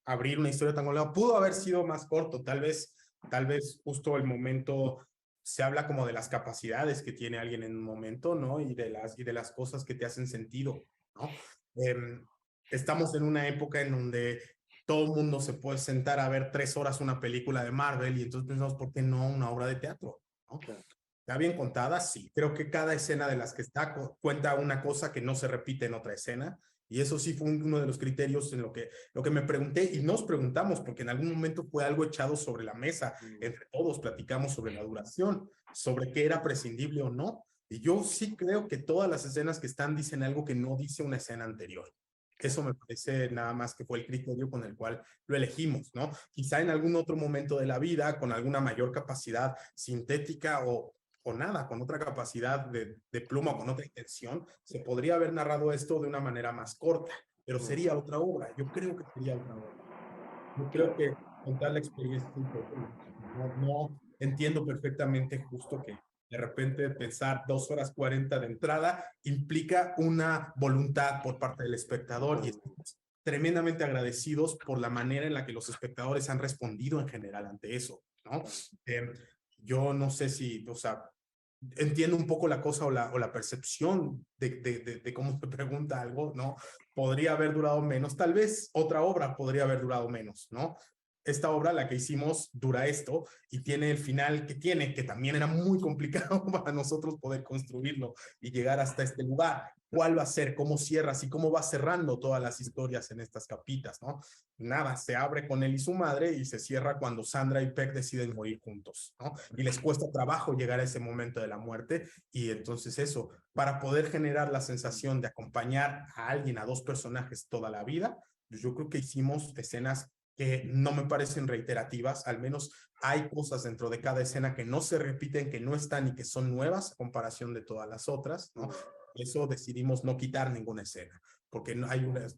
abrir una historia tan larga, pudo haber sido más corto, tal vez justo el momento se habla como de las capacidades que tiene alguien en un momento, ¿no? Y de las cosas que te hacen sentido, ¿no? Estamos en una época en donde todo el mundo se puede sentar a ver 3 horas una película de Marvel y entonces pensamos, ¿por qué no una obra de teatro? ¿No? Claro. ¿Está bien contada? Sí. Creo que cada escena de las que está cuenta una cosa que no se repite en otra escena. Y eso sí fue uno de los criterios en lo que me pregunté y nos preguntamos, porque en algún momento fue algo echado sobre la mesa. Entre todos platicamos sobre la duración, sobre qué era prescindible o no. Y yo sí creo que todas las escenas que están dicen algo que no dice una escena anterior. Eso me parece nada más que fue el criterio con el cual lo elegimos, ¿no? Quizá en algún otro momento de la vida, con alguna mayor capacidad sintética o nada, con otra capacidad de pluma o con otra intención, se podría haber narrado esto de una manera más corta, pero sería otra obra. Yo creo que sería otra obra. Yo creo Claro. que contar la experiencia es importante. No entiendo perfectamente justo que de repente pensar 2 horas 40 de entrada implica una voluntad por parte del espectador y estamos tremendamente agradecidos por la manera en la que los espectadores han respondido en general ante eso, ¿no? Yo no sé si, o sea, entiendo un poco la cosa o la percepción de cómo se pregunta algo, ¿no? Podría haber durado menos, tal vez otra obra podría haber durado menos, ¿no? Esta obra, la que hicimos, dura esto y tiene el final que tiene, que también era muy complicado para nosotros poder construirlo y llegar hasta este lugar. ¿Cuál va a ser? ¿Cómo cierras? ¿Y cómo va cerrando todas las historias en estas capitas, no? Nada, se abre con él y su madre y se cierra cuando Sandra y Peck deciden morir juntos, ¿no? Y les cuesta trabajo llegar a ese momento de la muerte y entonces eso, para poder generar la sensación de acompañar a alguien, a dos personajes toda la vida, yo creo que hicimos escenas que no me parecen reiterativas, al menos hay cosas dentro de cada escena que no se repiten, que no están y que son nuevas a comparación de todas las otras, ¿no? Eso decidimos no quitar ninguna escena, porque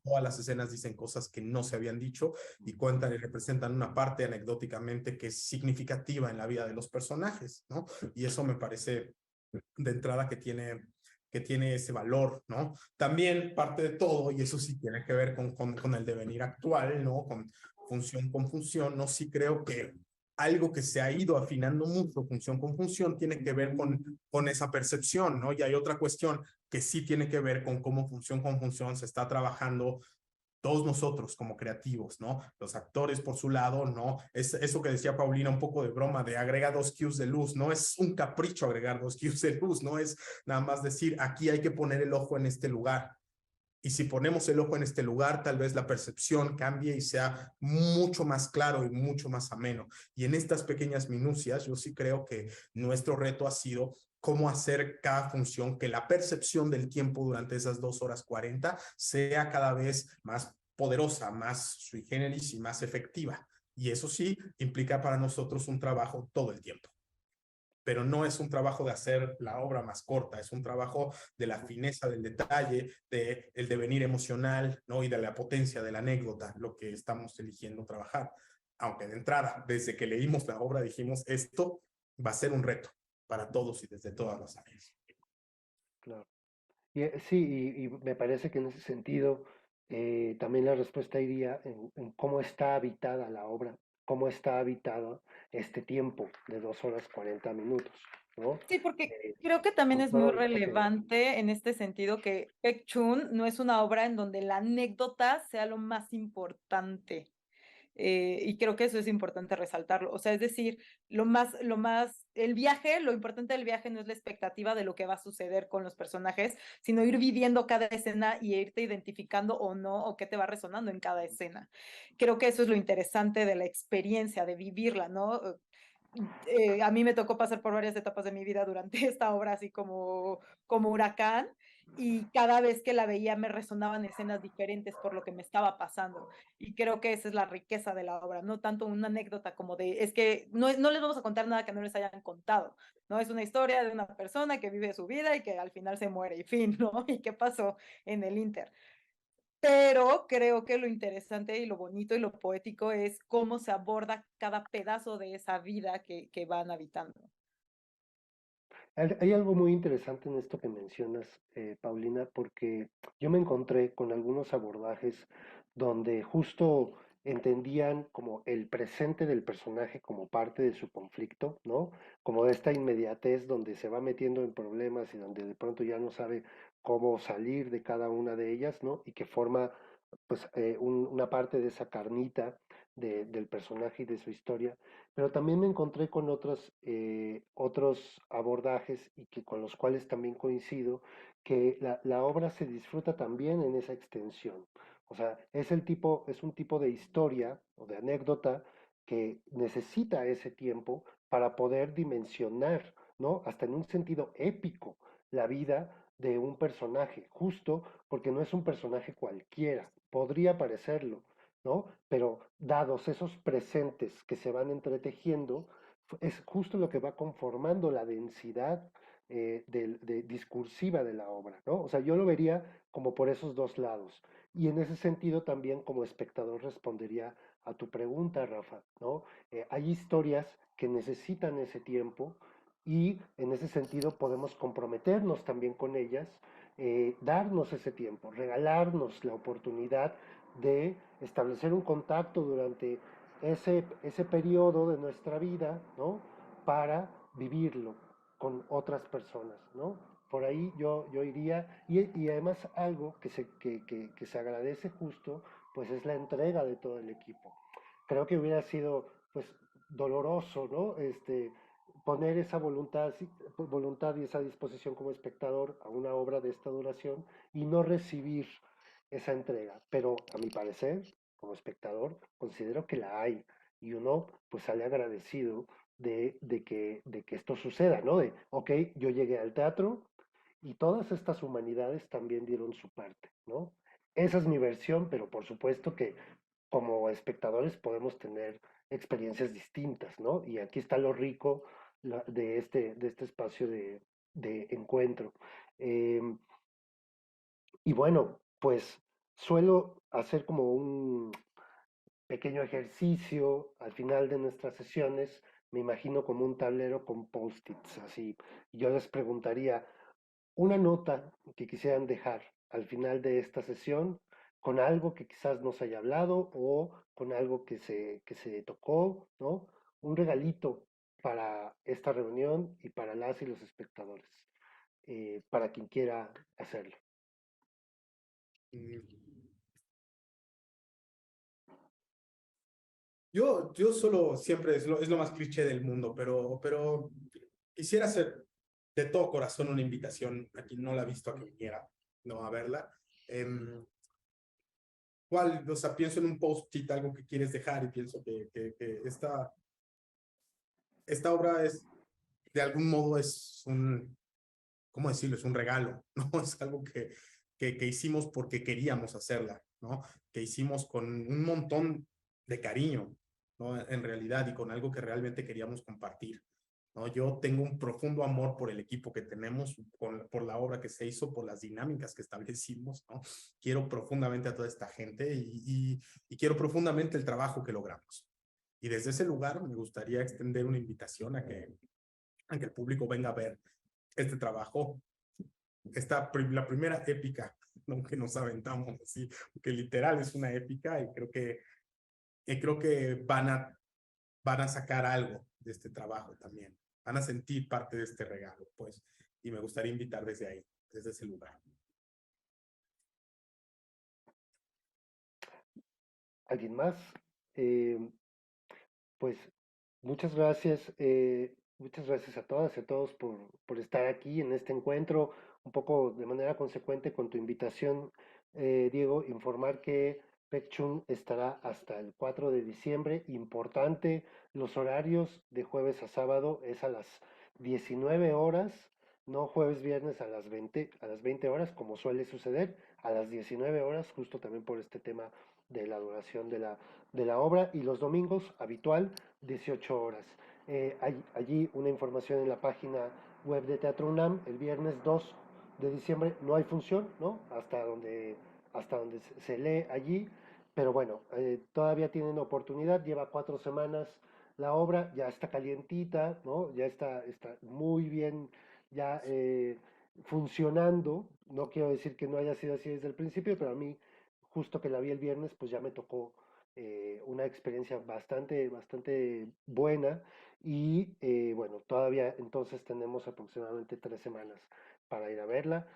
todas las escenas dicen cosas que no se habían dicho y cuentan y representan una parte anecdóticamente que es significativa en la vida de los personajes, ¿no? Y eso me parece de entrada que tiene ese valor, ¿no? También parte de todo, y eso sí tiene que ver con el devenir actual, ¿no? Con función, ¿no? Sí creo que algo que se ha ido afinando mucho, función con función, tiene que ver con esa percepción, ¿no? Y hay otra cuestión que sí tiene que ver con cómo función con función se está trabajando todos nosotros como creativos, ¿no? Los actores por su lado, ¿no? Es eso que decía Paulina, un poco de broma, de agrega 2 cues de luz, no es un capricho agregar 2 cues de luz, no es nada más decir, aquí hay que poner el ojo en este lugar. Y si ponemos el ojo en este lugar, tal vez la percepción cambie y sea mucho más claro y mucho más ameno. Y en estas pequeñas minucias, yo sí creo que nuestro reto ha sido cómo hacer cada función, que la percepción del tiempo durante esas 2 horas 40 sea cada vez más poderosa, más sui generis y más efectiva. Y eso sí implica para nosotros un trabajo todo el tiempo. Pero no es un trabajo de hacer la obra más corta, es un trabajo de la fineza del detalle, del devenir emocional, ¿no? Y de la potencia de la anécdota, lo que estamos eligiendo trabajar. Aunque de entrada, desde que leímos la obra, dijimos, esto va a ser un reto para todos y desde todas las áreas. Claro. Sí, y me parece que en ese sentido también la respuesta iría en cómo está habitada la obra, cómo está habitado este tiempo de 2 horas 40 minutos, ¿no? Sí, porque creo que también Con es muy todo esto relevante en este sentido que Baek Chun no es una obra en donde la anécdota sea lo más importante. Y creo que eso es importante resaltarlo. O sea, es decir, el viaje, lo importante del viaje no es la expectativa de lo que va a suceder con los personajes, sino ir viviendo cada escena y irte identificando o no, o qué te va resonando en cada escena. Creo que eso es lo interesante de la experiencia, de vivirla, ¿no? A mí me tocó pasar por varias etapas de mi vida durante esta obra, así como huracán, y cada vez que la veía me resonaban escenas diferentes por lo que me estaba pasando. Y creo que esa es la riqueza de la obra, no tanto una anécdota como de, es que no les vamos a contar nada que no les hayan contado, ¿no? Es una historia de una persona que vive su vida y que al final se muere y fin, ¿no? ¿Y qué pasó en el Inter? Pero creo que lo interesante y lo bonito y lo poético es cómo se aborda cada pedazo de esa vida que van habitando. hay algo muy interesante en esto que mencionas, Paulina, porque yo me encontré con algunos abordajes donde justo entendían como el presente del personaje como parte de su conflicto, ¿no? Como de esta inmediatez donde se va metiendo en problemas y donde de pronto ya no sabe cómo salir de cada una de ellas, ¿no? Y que forma pues una parte de esa carnita del personaje y de su historia, pero también me encontré con otros abordajes y que con los cuales también coincido, que la obra se disfruta también en esa extensión. O sea, es un tipo de historia o de anécdota que necesita ese tiempo para poder dimensionar, ¿no? Hasta en un sentido épico, la vida de un personaje, justo porque no es un personaje cualquiera, podría parecerlo, ¿no? Pero dados esos presentes que se van entretejiendo, es justo lo que va conformando la densidad discursiva de la obra, ¿no? O sea, yo lo vería como por esos dos lados. Y en ese sentido también como espectador respondería a tu pregunta, Rafa, ¿no? Hay historias que necesitan ese tiempo y en ese sentido podemos comprometernos también con ellas, darnos ese tiempo, regalarnos la oportunidad de establecer un contacto durante ese periodo de nuestra vida, ¿no? Para vivirlo con otras personas, ¿no? Por ahí yo iría, y además algo que se agradece justo, pues es la entrega de todo el equipo. Creo que hubiera sido, pues, doloroso, ¿no? Poner esa voluntad y esa disposición como espectador a una obra de esta duración y no recibir esa entrega. Pero a mi parecer, como espectador, considero que la hay y uno pues sale agradecido de que esto suceda, ¿no? Ok, yo llegué al teatro y todas estas humanidades también dieron su parte, ¿no? Esa es mi versión, pero por supuesto que como espectadores podemos tener experiencias distintas, ¿no? Y aquí está lo rico de este espacio de encuentro. Y bueno, pues suelo hacer como un pequeño ejercicio al final de nuestras sesiones, me imagino como un tablero con post-its, así. Yo les preguntaría una nota que quisieran dejar al final de esta sesión con algo que quizás no se haya hablado o con algo que se tocó, ¿no? Un regalito para esta reunión y para las y los espectadores, para quien quiera hacerlo. Yo solo siempre es lo más cliché del mundo, pero quisiera hacer de todo corazón una invitación a quien no la ha visto, a que viniera, no a verla. O sea, pienso en un post-it, algo que quieres dejar, y pienso que esta obra es, de algún modo, es ¿cómo decirlo? Es un regalo, ¿no? Es algo que hicimos porque queríamos hacerla, ¿no? Que hicimos con un montón de cariño, ¿no? En realidad, y con algo que realmente queríamos compartir, ¿no? Yo tengo un profundo amor por el equipo que tenemos, por la obra que se hizo, por las dinámicas que establecimos, ¿no? Quiero profundamente a toda esta gente y quiero profundamente el trabajo que logramos. Y desde ese lugar me gustaría extender una invitación a que el público venga a ver este trabajo, la primera épica, ¿no? Que nos aventamos, así, que literal es una épica, y creo que van a sacar algo de este trabajo también, van a sentir parte de este regalo, pues, y me gustaría invitar desde ahí, desde ese lugar. ¿Alguien más? Pues muchas gracias a todas y a todos por estar aquí en este encuentro, un poco de manera consecuente con tu invitación, Diego, informar que Pekchun estará hasta el 4 de diciembre. Importante, los horarios de jueves a sábado es a las 19 horas, no jueves, viernes a las 20 horas, como suele suceder, a las 19 horas, justo también por este tema de la duración de la obra, y los domingos, habitual, 18 horas. Hay allí una información en la página web de Teatro UNAM. El viernes 2 de diciembre no hay función, ¿no? Hasta donde se lee allí, pero bueno, todavía tienen oportunidad, lleva 4 semanas la obra, ya está calientita, ¿no? Ya está muy bien, ya funcionando. No quiero decir que no haya sido así desde el principio, pero a mí, justo que la vi el viernes, pues ya me tocó una experiencia bastante buena, y bueno, todavía entonces tenemos aproximadamente 3 semanas para ir a verla.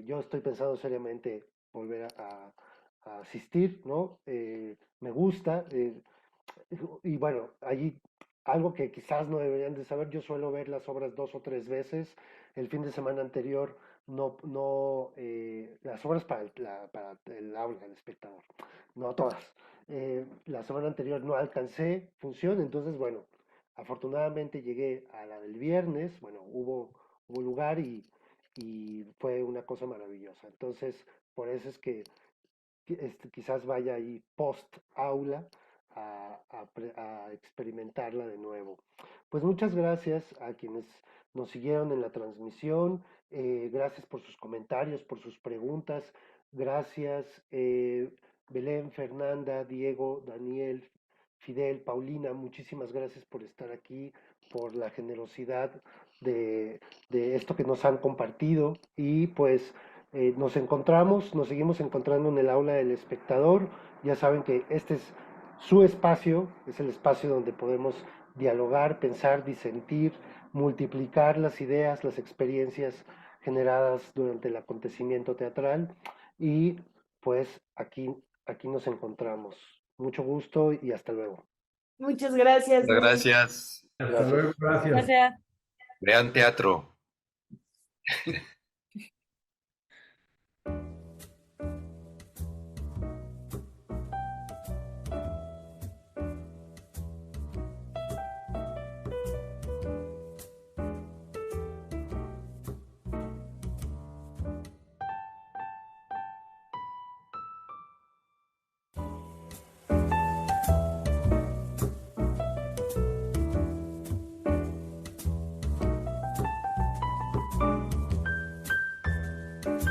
Yo estoy pensando seriamente volver a asistir, ¿no? Me gusta, y bueno, allí algo que quizás no deberían de saber, yo suelo ver las obras 2 o 3 veces. El fin de semana anterior las obras para el aula, el espectador, no todas. La semana anterior no alcancé función, entonces bueno, afortunadamente llegué a la del viernes, bueno, hubo lugar, y fue una cosa maravillosa. Entonces, por eso es que quizás vaya ahí post aula a experimentarla de nuevo. Pues muchas gracias a quienes nos siguieron en la transmisión, gracias por sus comentarios, por sus preguntas, gracias Belén, Fernanda, Diego, Daniel, Fidel, Paulina, muchísimas gracias por estar aquí, por la generosidad de esto que nos han compartido, y pues nos seguimos encontrando en el aula del espectador. Ya saben que este es su espacio, es el espacio donde podemos dialogar, pensar, disentir, multiplicar las ideas, las experiencias generadas durante el acontecimiento teatral, y pues aquí nos encontramos. Mucho gusto y hasta luego. Muchas gracias. Muchas gracias. Hasta luego, gracias. Gracias. Vean teatro. Bye.